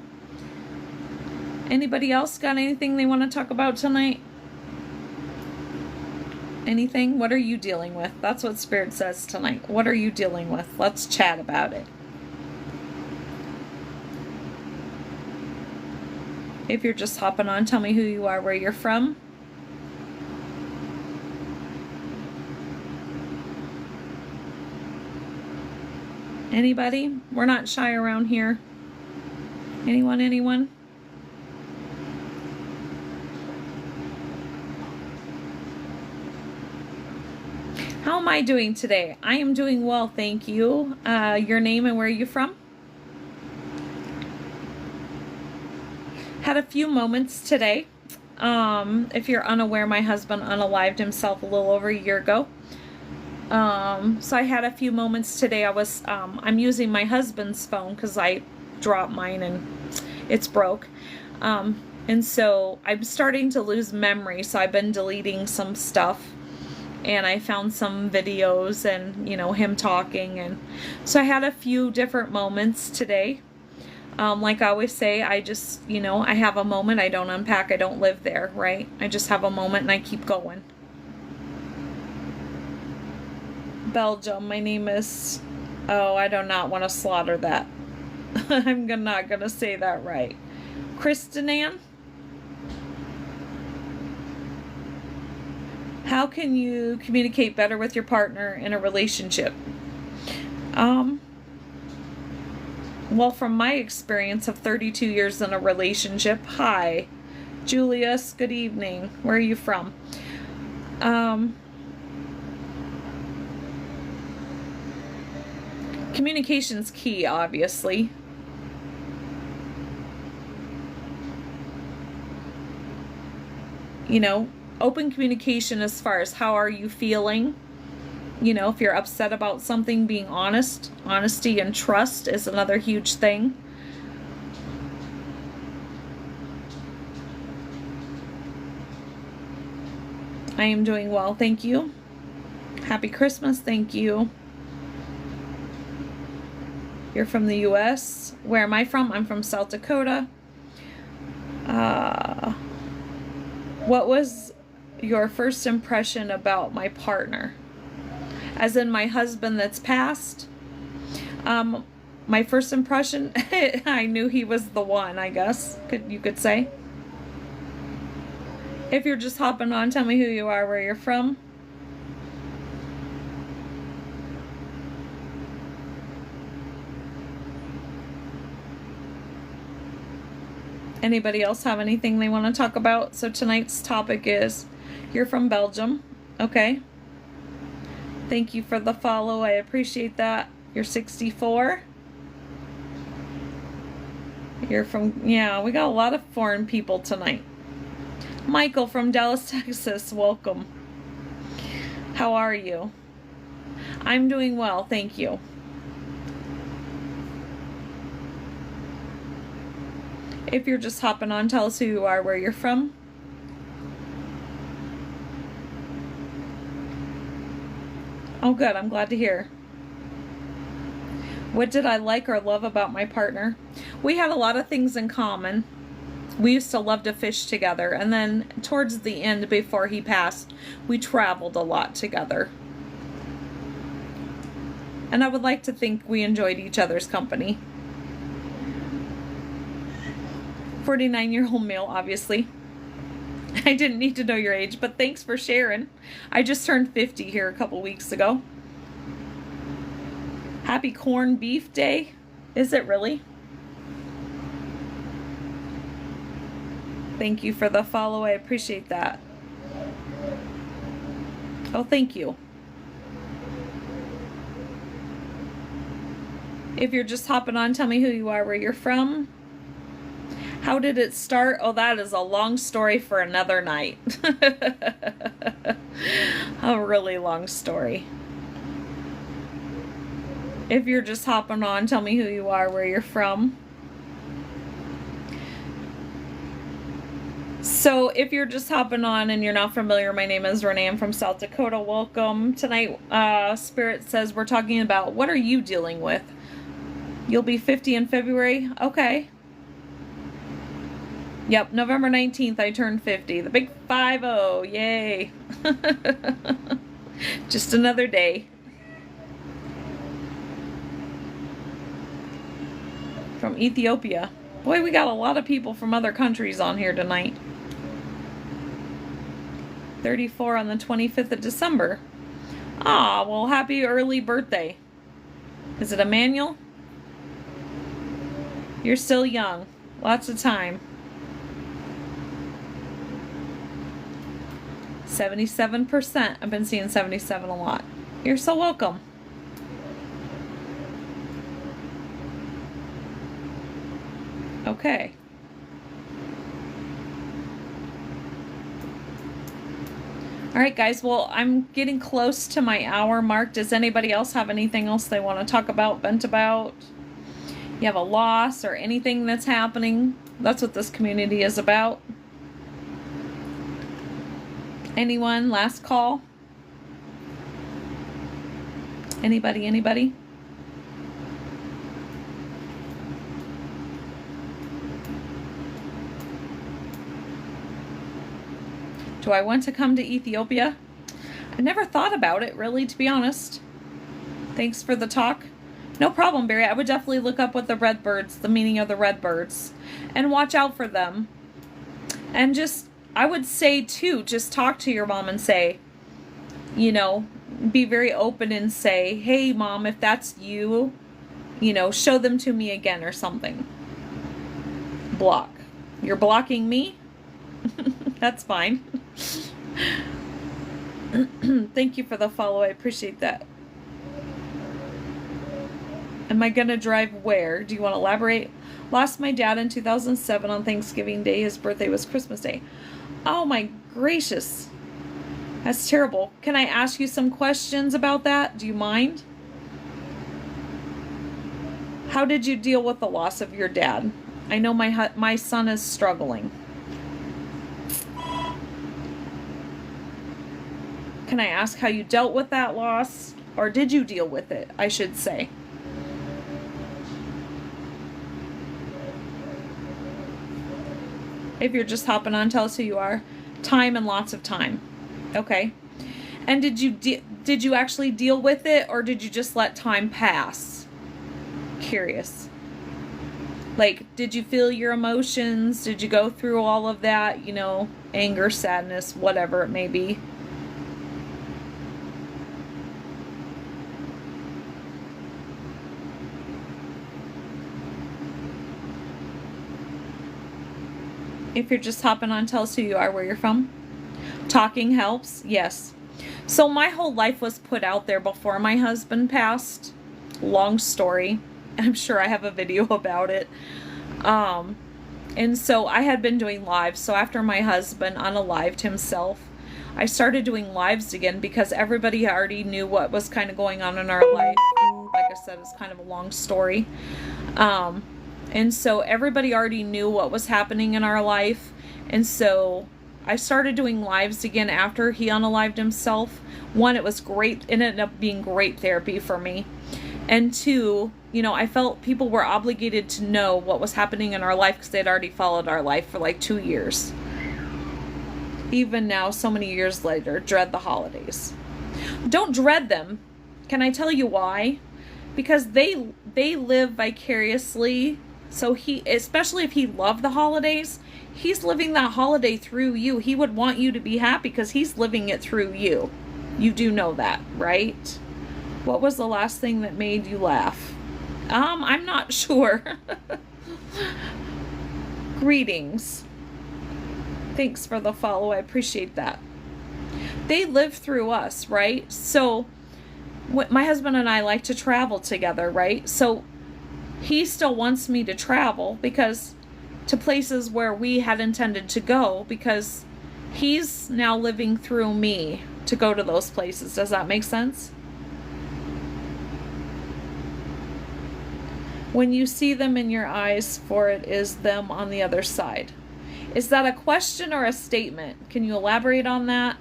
Anybody else got anything they want to talk about tonight? Anything? What are you dealing with? That's what Spirit says tonight. What are you dealing with? Let's chat about it. If you're just hopping on, tell me who you are, where you're from. Anybody? We're not shy around here. Anyone? How am I doing today? I am doing well, thank you. Your name and where are you from? Had a few moments today. If you're unaware, my husband unalived himself a little over a year ago. So I had a few moments today. I'm using my husband's phone because I dropped mine and it's broke. And so I'm starting to lose memory. So I've been deleting some stuff. And I found some videos and, him talking. And so I had a few different moments today. Like I always say, I just, I have a moment. I don't unpack. I don't live there, right? I just have a moment and I keep going. Belgium. My name is... Oh, I do not want to slaughter that. I'm not going to say that right. Kristinan? How can you communicate better with your partner in a relationship? Well, from my experience of 32 years in a relationship, hi, Julius, good evening. Where are you from? Communication's key, obviously. Open communication as far as how are you feeling? You know, if you're upset about something, being honest. Honesty and trust is another huge thing. I am doing well, thank you. Happy Christmas, thank you. You're from the U.S. Where am I from? I'm from South Dakota. What was your first impression about my partner? As in my husband that's passed? My first impression, I knew he was the one, I guess, you could say. If you're just hopping on, tell me who you are, where you're from. Anybody else have anything they want to talk about? So tonight's topic is, you're from Belgium. Okay. Thank you for the follow. I appreciate that. You're 64. You're from, yeah, we got a lot of foreign people tonight. Michael from Dallas, Texas. Welcome. How are you? I'm doing well. Thank you. If you're just hopping on, tell us who you are, where you're from. Oh, good. I'm glad to hear. What did I like or love about my partner? We had a lot of things in common. We used to love to fish together. And then towards the end, before he passed, we traveled a lot together. And I would like to think we enjoyed each other's company. 49-year-old male, obviously. I didn't need to know your age, but thanks for sharing. I just turned 50 here a couple weeks ago. Happy corned beef day. Is it really? Thank you for the follow. I appreciate that. Oh, thank you. If you're just hopping on, tell me who you are, where you're from. How did it start? Oh, that is a long story for another night. A really long story. If you're just hopping on, tell me who you are, where you're from. So if you're just hopping on and you're not familiar, my name is Renee. I'm from South Dakota. Welcome. Tonight, Spirit says we're talking about what are you dealing with? You'll be 50 in February? Okay. Yep, November 19th, I turned 50. The big 50. Yay. Just another day. From Ethiopia. Boy, we got a lot of people from other countries on here tonight. 34 on the 25th of December. Ah, well, happy early birthday. Is it Emmanuel? You're still young. Lots of time. 77%. I've been seeing 77 a lot. You're so welcome. Okay. All right, guys. Well, I'm getting close to my hour mark. Does anybody else have anything else they want to talk about, vent about? You have a loss or anything that's happening? That's what this community is about. Anyone? Last call? Anybody? Do I want to come to Ethiopia? I never thought about it, really, to be honest. Thanks for the talk. No problem, Barry. I would definitely look up what the red birds, the meaning of the red birds, and watch out for them. And just, I would say, too, just talk to your mom and say, you know, be very open and say, hey, Mom, if that's you, you know, show them to me again or something. Block. You're blocking me? That's fine. Thank you for the follow. I appreciate that. Am I going to drive where? Do you want to elaborate? Lost my dad in 2007 on Thanksgiving Day. His birthday was Christmas Day. Oh my gracious. That's terrible. Can I ask you some questions about that? Do you mind? How did you deal with the loss of your dad? I know my son is struggling. Can I ask how you dealt with that loss? Or did you deal with it, I should say? If you're just hopping on, tell us who you are. Time and lots of time. Okay. And did you actually deal with it, or did you just let time pass? Curious. Like, did you feel your emotions? Did you go through all of that, you know, anger, sadness, whatever it may be? If you're just hopping on, tell us who you are, where you're from. Talking helps, yes. So my whole life was put out there before my husband passed. Long story. I'm sure I have a video about it. And so I had been doing lives. So after my husband unalived himself, I started doing lives again because everybody already knew what was kind of going on in our life. Like I said, it's kind of a long story. And so everybody already knew what was happening in our life. And so I started doing lives again after he unalived himself. One, it was great. It ended up being great therapy for me. And two, you know, I felt people were obligated to know what was happening in our life because they'd already followed our life for like 2 years. Even now, so many years later, dread the holidays. Don't dread them. Can I tell you why? Because they live vicariously. So he, especially if he loved the holidays, he's living that holiday through you. He would want you to be happy because he's living it through you. You do know that, right? What was the last thing that made you laugh? I'm not sure. Greetings. Thanks for the follow. I appreciate that. They live through us, right? So my husband and I like to travel together, right? So he still wants me to travel because to places where we had intended to go because he's now living through me to go to those places. Does that make sense? When you see them in your eyes, for it is them on the other side. Is that a question or a statement? Can you elaborate on that?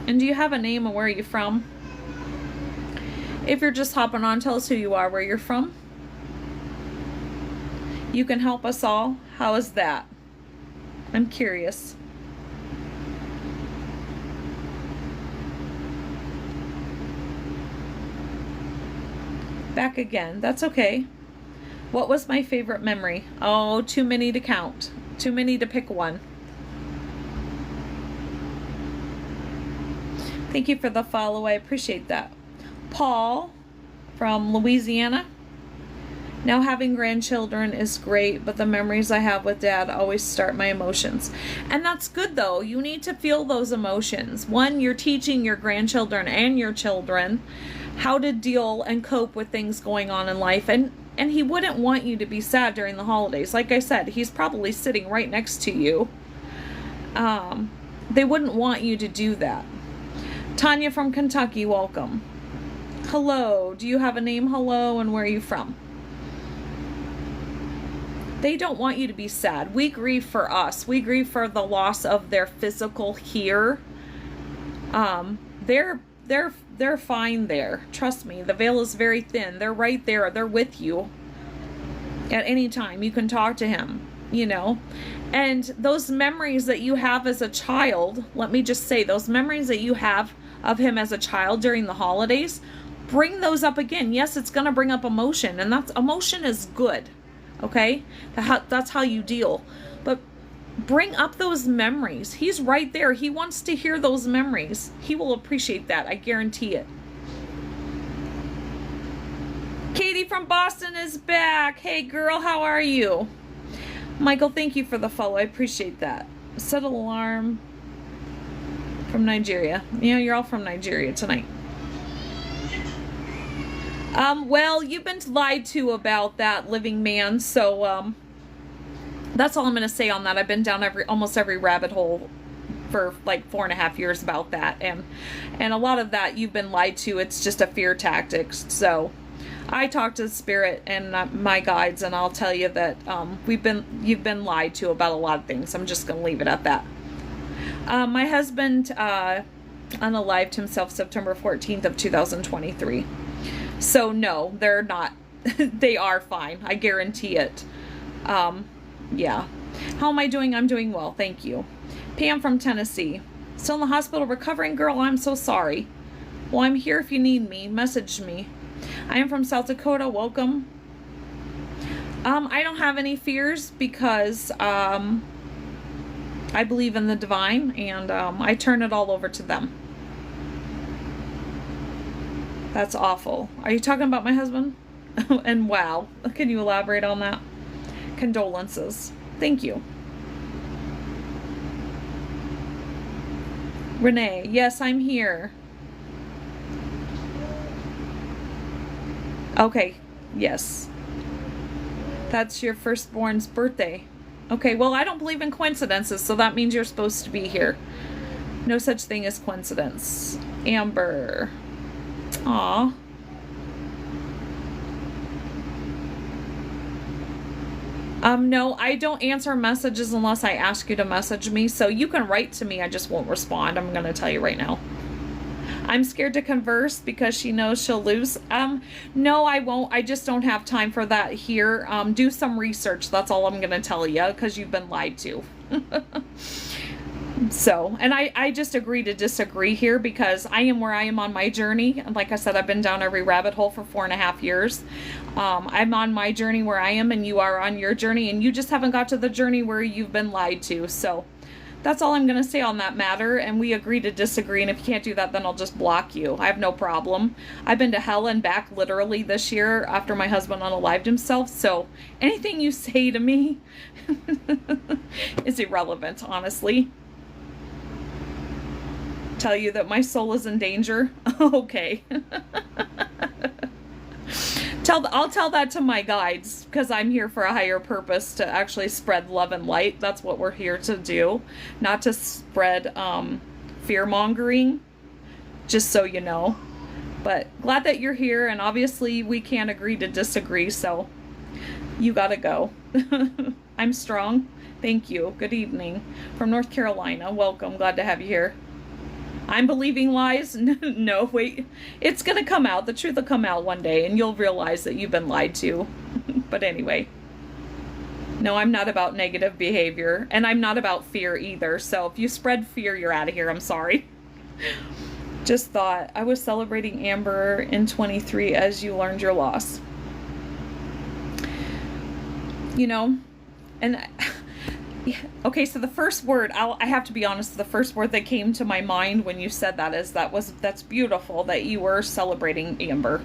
And do you have a name and where are you from? If you're just hopping on, tell us who you are, where you're from. You can help us all. How is that? I'm curious. Back again. That's okay. What was my favorite memory? Oh, too many to count. Too many to pick one. Thank you for the follow. I appreciate that. Paul from Louisiana. Now having grandchildren is great, but the memories I have with Dad always start my emotions. And that's good though. You need to feel those emotions. One, you're teaching your grandchildren and your children how to deal and cope with things going on in life. And he wouldn't want you to be sad during the holidays. Like I said, he's probably sitting right next to you. They wouldn't want you to do that. Tanya from Kentucky, welcome. Hello. Do you have a name? Hello, and where are you from? They don't want you to be sad. We grieve for us. We grieve for the loss of their physical here. They're fine there. Trust me. The veil is very thin. They're right there. They're with you at any time. You can talk to him, you know. And those memories that you have as a child, let me just say, those memories that you have of him as a child during the holidays, bring those up again. Yes, it's going to bring up emotion, and emotion is good. Okay? That's how you deal. But bring up those memories. He's right there. He wants to hear those memories. He will appreciate that. I guarantee it. Katie from Boston is back. Hey girl, how are you? Michael, thank you for the follow. I appreciate that. Set an alarm from Nigeria. You know, you're all from Nigeria tonight. Well, you've been lied to about that, living man, so, that's all I'm going to say on that. I've been down almost every rabbit hole for like 4.5 years about that, and a lot of that you've been lied to. It's just a fear tactic. So I talk to the spirit and my guides, and I'll tell you that you've been lied to about a lot of things. I'm just gonna leave it at that. My husband unalived himself September 14th of 2023. So no, they're not. They are fine. I guarantee it. Yeah. How am I doing? I'm doing well. Thank you. Pam from Tennessee. Still in the hospital recovering? Girl, I'm so sorry. Well, I'm here if you need me. Message me. I am from South Dakota. Welcome. I don't have any fears because I believe in the divine, and I turn it all over to them. That's awful. Are you talking about my husband? And wow. Can you elaborate on that? Condolences. Thank you. Renee, yes, I'm here. Okay, yes. That's your firstborn's birthday. Okay, well, I don't believe in coincidences, so that means you're supposed to be here. No such thing as coincidence. Amber. Aw. No, I don't answer messages unless I ask you to message me. So you can write to me. I just won't respond. I'm going to tell you right now. I'm scared to converse because she knows she'll lose. No, I won't. I just don't have time for that here. Do some research. That's all I'm going to tell you because you've been lied to. So, and I just agree to disagree here because I am where I am on my journey. And like I said, I've been down every rabbit hole for 4.5 years. I'm on my journey where I am, and you are on your journey, and you just haven't got to the journey where you've been lied to. So that's all I'm going to say on that matter, and we agree to disagree, and if you can't do that, then I'll just block you. I have no problem. I've been to hell and back literally this year after my husband unalived himself, so anything you say to me is irrelevant, honestly. Tell you that my soul is in danger? Okay. I'll tell that to my guides, because I'm here for a higher purpose, to actually spread love and light. That's what we're here to do, not to spread fear-mongering, just so you know. But glad that you're here, and obviously we can't agree to disagree, so you gotta go. I'm strong. Thank you. Good evening. From North Carolina. Welcome. Glad to have you here. I'm believing lies? No, wait. It's going to come out. The truth will come out one day, and you'll realize that you've been lied to. But anyway. No, I'm not about negative behavior, and I'm not about fear either. So if you spread fear, you're out of here. I'm sorry. Just thought, I was celebrating Amber in 23 as you learned your loss. You know, and... Okay, so the first word, I have to be honest, the first word that came to my mind when you said that is that's beautiful that you were celebrating Amber.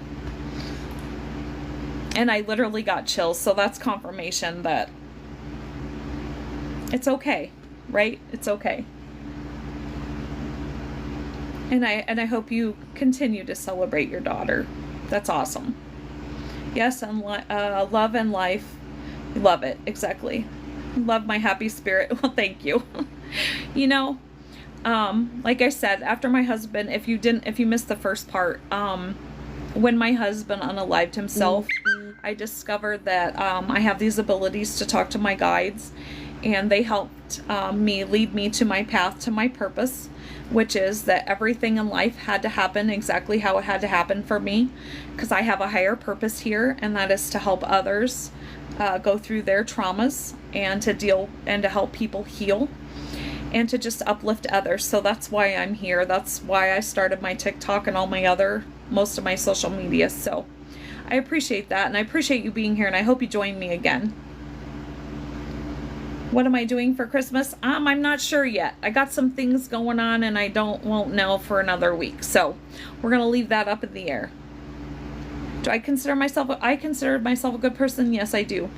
And I literally got chills, so that's confirmation that it's okay, right? It's okay. And I hope you continue to celebrate your daughter. That's awesome. Yes, and love and life. Love it, exactly. Love my happy spirit. Well, thank you. You know, like I said, after my husband, if you missed the first part, when my husband unalived himself, I discovered that I have these abilities to talk to my guides, and they helped lead me to my path, to my purpose, which is that everything in life had to happen exactly how it had to happen for me, because I have a higher purpose here, and that is to help others go through their traumas, and to deal and to help people heal, and to just uplift others. So that's why I'm here. That's why I started my TikTok and all my most of my social media. So I appreciate that, and I appreciate you being here, and I hope you join me again. What am I doing for Christmas? I'm not sure yet. I got some things going on, and I won't know for another week. So we're gonna leave that up in the air. Do I consider myself a good person? Yes, I do.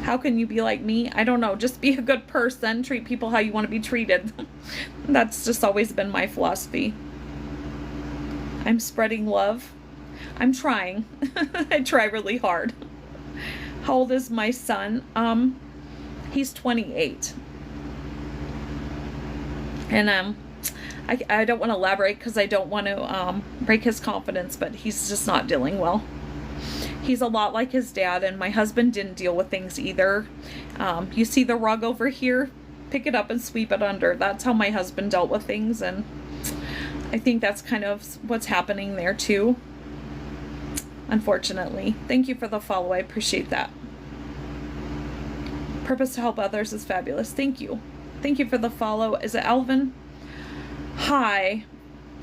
How can you be like me? I don't know. Just be a good person. Treat people how you want to be treated. That's just always been my philosophy. I'm spreading love. I'm trying. I try really hard. How old is my son? He's 28. And I don't want to elaborate because I don't want to break his confidence, but he's just not dealing well. He's a lot like his dad, and my husband didn't deal with things either. You see the rug over here? Pick it up and sweep it under. That's how my husband dealt with things, and I think that's kind of what's happening there too, unfortunately. Thank you for the follow. I appreciate that. Purpose to help others is fabulous. Thank you. Thank you for the follow. Is it Alvin? Hi.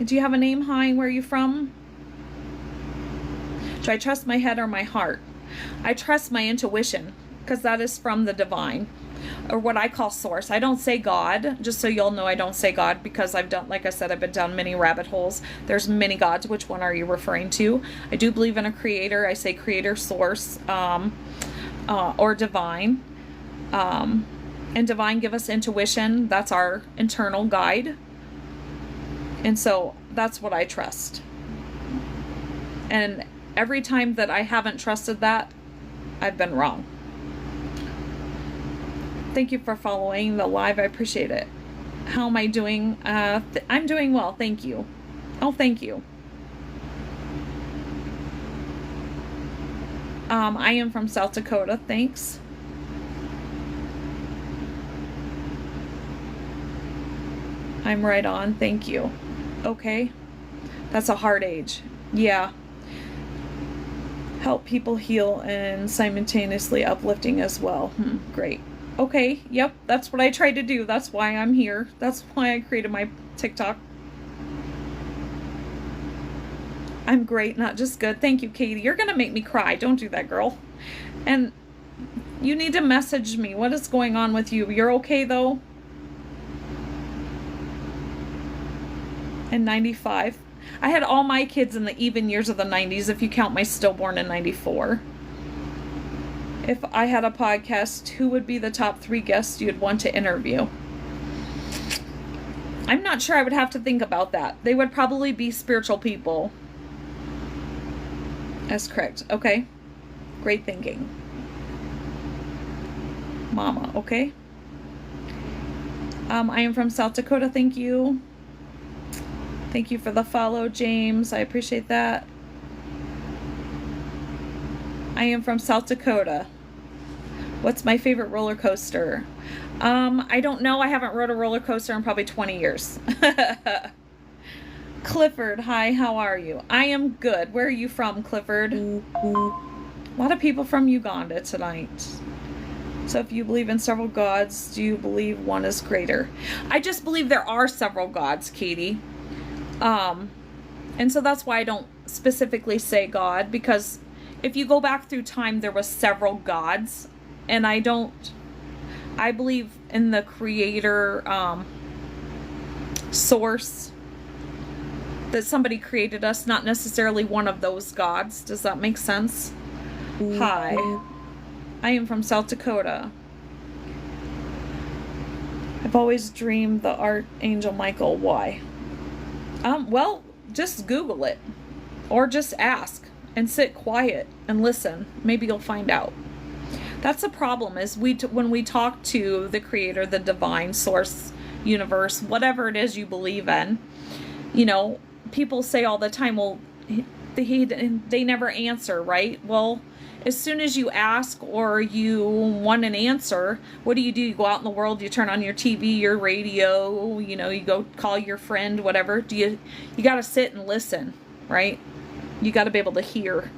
Do you have a name? Hi. Where are you from? Do I trust my head or my heart? I trust my intuition because that is from the divine, or what I call source. I don't say God, just so you'll know. I don't say God because I've done, like I said, I've been down many rabbit holes. There's many gods. Which one are you referring to? I do believe in a creator. I say creator, source, or divine. And divine give us intuition. That's our internal guide. And so that's what I trust. And every time that I haven't trusted that, I've been wrong. Thank you for following the live. I appreciate it. How am I doing? I'm doing well. Thank you. Oh, thank you. I am from South Dakota. Thanks. I'm right on. Thank you. Okay. That's a hard age. Yeah. Help people heal and simultaneously uplifting as well. Great. Okay. Yep. That's what I try to do. That's why I'm here. That's why I created my TikTok. I'm great, not just good. Thank you, Katie. You're going to make me cry. Don't do that, girl. And you need to message me. What is going on with you? You're okay, though? In 95. I had all my kids in the even years of the 90s, if you count my stillborn in 94. If I had a podcast, who would be the top 3 guests you'd want to interview? I'm not sure. I would have to think about that. They would probably be spiritual people. That's correct. Okay. Great thinking. Mama, okay? I am from South Dakota. Thank you. Thank you for the follow, James. I appreciate that. I am from South Dakota. What's my favorite roller coaster? I don't know. I haven't rode a roller coaster in probably 20 years. Clifford, hi, how are you? I am good. Where are you from, Clifford? A lot of people from Uganda tonight. So if you believe in several gods, do you believe one is greater? I just believe there are several gods, Katie. And so that's why I don't specifically say God, because if you go back through time, there was several gods, and I believe in the creator, source, that somebody created us, not necessarily one of those gods. Does that make sense? Hi, I am from South Dakota. I've always dreamed the Archangel Michael. Why? Well, just Google it, or just ask and sit quiet and listen. Maybe you'll find out. That's the problem, is when we talk to the creator, the divine source, universe, whatever it is you believe in, you know, people say all the time, well, they never answer, right? Well, as soon as you ask or you want an answer, what do? You go out in the world, you turn on your TV, your radio, you know, you go call your friend, whatever. You got to sit and listen, right? You got to be able to hear.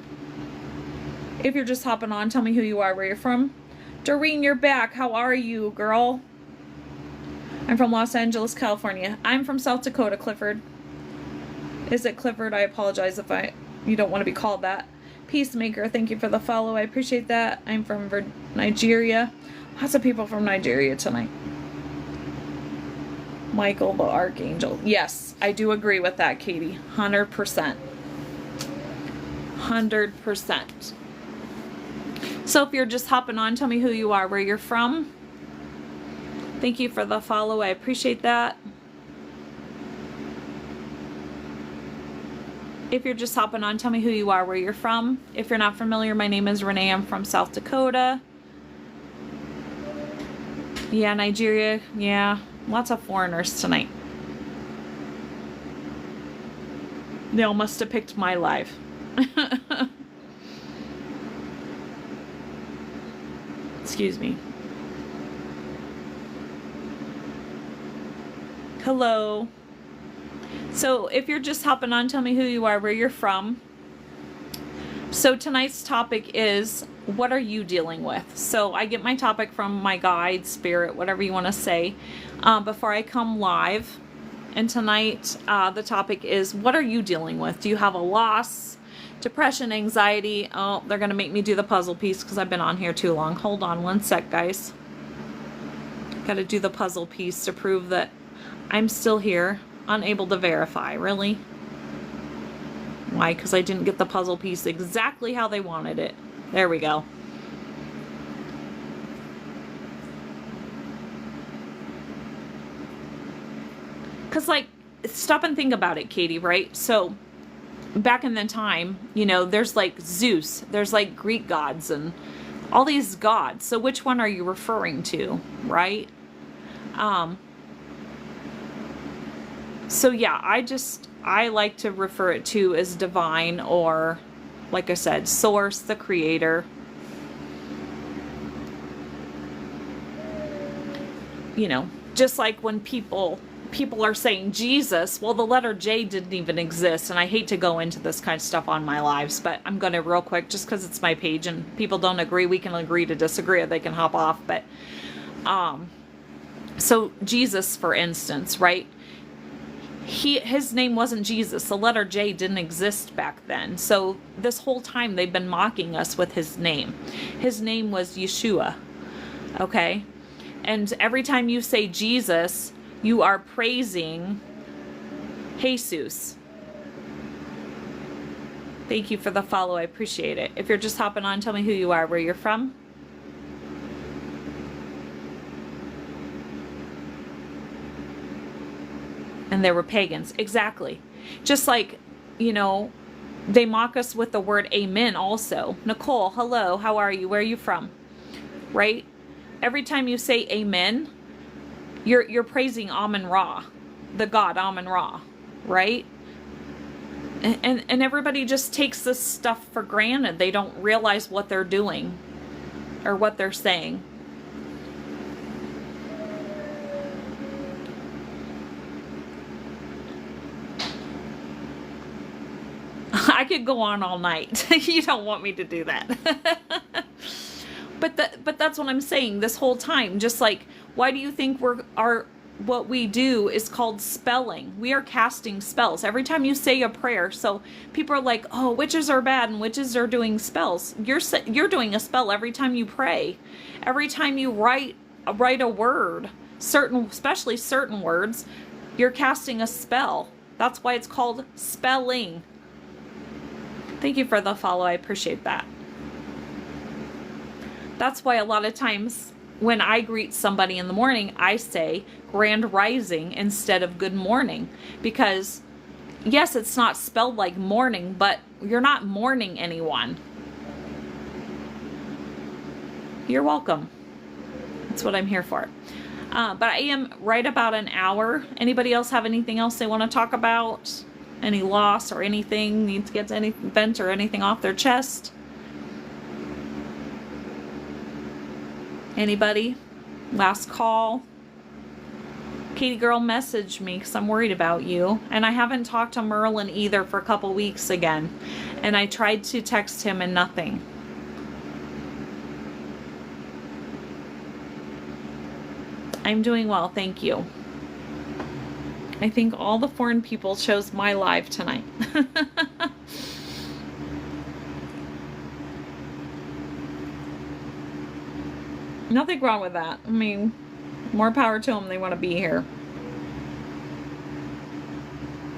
If you're just hopping on, tell me who you are, where you're from. Doreen, you're back. How are you, girl? I'm from Los Angeles, California. I'm from South Dakota, Clifford. Is it Clifford? I apologize if you don't want to be called that. Peacemaker, thank you for the follow. I appreciate that. I'm from Nigeria. Lots of people from Nigeria tonight. Michael the Archangel. Yes, I do agree with that, Katie. 100%. 100%. So if you're just hopping on, tell me who you are, where you're from. Thank you for the follow. I appreciate that. If you're just hopping on, tell me who you are, where you're from. If you're not familiar, my name is Renee. I'm from South Dakota. Yeah, Nigeria. Yeah, lots of foreigners tonight. They all must have picked my live. Excuse me. Hello. So if you're just hopping on, tell me who you are, where you're from. So tonight's topic is, what are you dealing with? So I get my topic from my guide, spirit, whatever you want to say, before I come live. And tonight, the topic is, what are you dealing with? Do you have a loss, depression, anxiety? Oh, they're going to make me do the puzzle piece because I've been on here too long. Hold on one sec, guys. Got to do the puzzle piece to prove that I'm still here, unable to verify. Really? Why? Because I didn't get the puzzle piece exactly how they wanted it. There we go. Because, like, stop and think about it, Katie, right? So, back in the time, you know, there's like Zeus, there's like Greek gods and all these gods. So which one are you referring to, right? So yeah, I like to refer it to as divine, or like I said, source, the creator. You know, just like when people are saying Jesus, well, the letter J didn't even exist. And I hate to go into this kind of stuff on my lives, but I'm going to real quick, just because it's my page and people don't agree. We can agree to disagree, or they can hop off. But so Jesus, for instance, right? His name wasn't Jesus. The letter J didn't exist back then. So this whole time they've been mocking us with his name. His name was Yeshua. Okay? And every time you say Jesus, you are praising Jesus. Thank you for the follow. I appreciate it. If you're just hopping on, tell me who you are, where you're from. And they were pagans. Exactly. Just like, you know, they mock us with the word amen also. Nicole, hello. How are you? Where are you from? Right? Every time you say amen, you're praising Amun-Ra, the god Amun-Ra, right? And everybody just takes this stuff for granted. They don't realize what they're doing or what they're saying. I could go on all night. You don't want me to do that. But that's what I'm saying this whole time. Just like, why do you think what we do is called spelling? We are casting spells every time you say a prayer. So people are like, oh, witches are bad and witches are doing spells. You're doing a spell every time you pray. Every time you write a word, especially certain words, you're casting a spell. That's why it's called spelling. Thank you for the follow. I appreciate that. That's why a lot of times when I greet somebody in the morning, I say Grand Rising instead of Good Morning. Because, yes, it's not spelled like morning, but you're not mourning anyone. You're welcome. That's what I'm here for. But I am right about an hour. Anybody else have anything else they want to talk about? Any loss or anything? Need to get any vent or anything off their chest? Anybody? Last call? Katie girl, message me because I'm worried about you. And I haven't talked to Merlin either for a couple weeks again. And I tried to text him and nothing. I'm doing well, thank you. I think all the foreign people chose my live tonight. Nothing wrong with that. I mean, more power to them. They want to be here.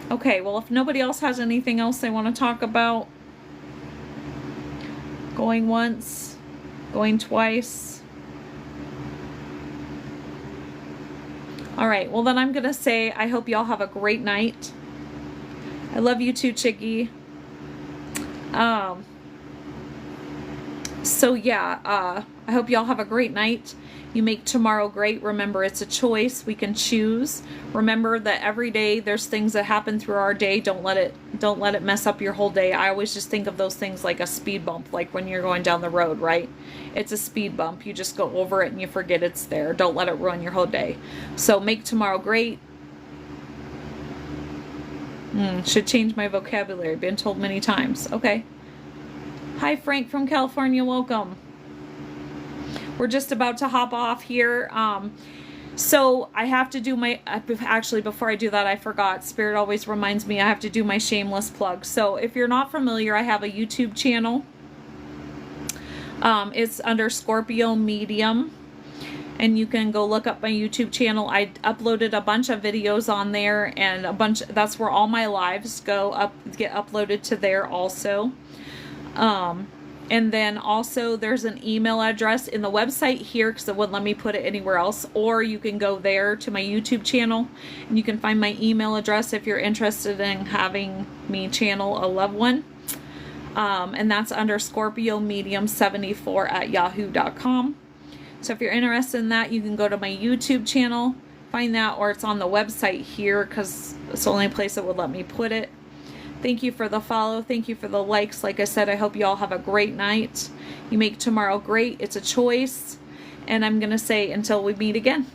Okay, well, if nobody else has anything else they want to talk about, going once, going twice. All right, well then I'm going to say I hope y'all have a great night. I love you too, Chicky. So yeah, I hope y'all have a great night. You make tomorrow great. Remember, it's a choice. We can choose. Remember that every day there's things that happen through our day. Don't let it mess up your whole day. I always just think of those things like a speed bump, like when you're going down the road, right? It's a speed bump. You just go over it and you forget it's there. Don't let it ruin your whole day. So make tomorrow great. Should change my vocabulary. Been told many times. Okay. Hi, Frank from California. Welcome. We're just about to hop off here. So I have to do my, actually before I do that, I forgot. Spirit always reminds me I have to do my shameless plug. So if you're not familiar, I have a YouTube channel. It's under Scorpio Medium. And you can go look up my YouTube channel. I uploaded a bunch of videos on there, and that's where all my lives get uploaded to there also. And then also there's an email address in the website here because it wouldn't let me put it anywhere else, or you can go there to my YouTube channel and you can find my email address if you're interested in having me channel a loved one. And that's under scorpiomedium74@yahoo.com. So if you're interested in that, you can go to my YouTube channel, find that, or it's on the website here because it's the only place that would let me put it. Thank you for the follow. Thank you for the likes. Like I said, I hope you all have a great night. You make tomorrow great. It's a choice. And I'm going to say until we meet again.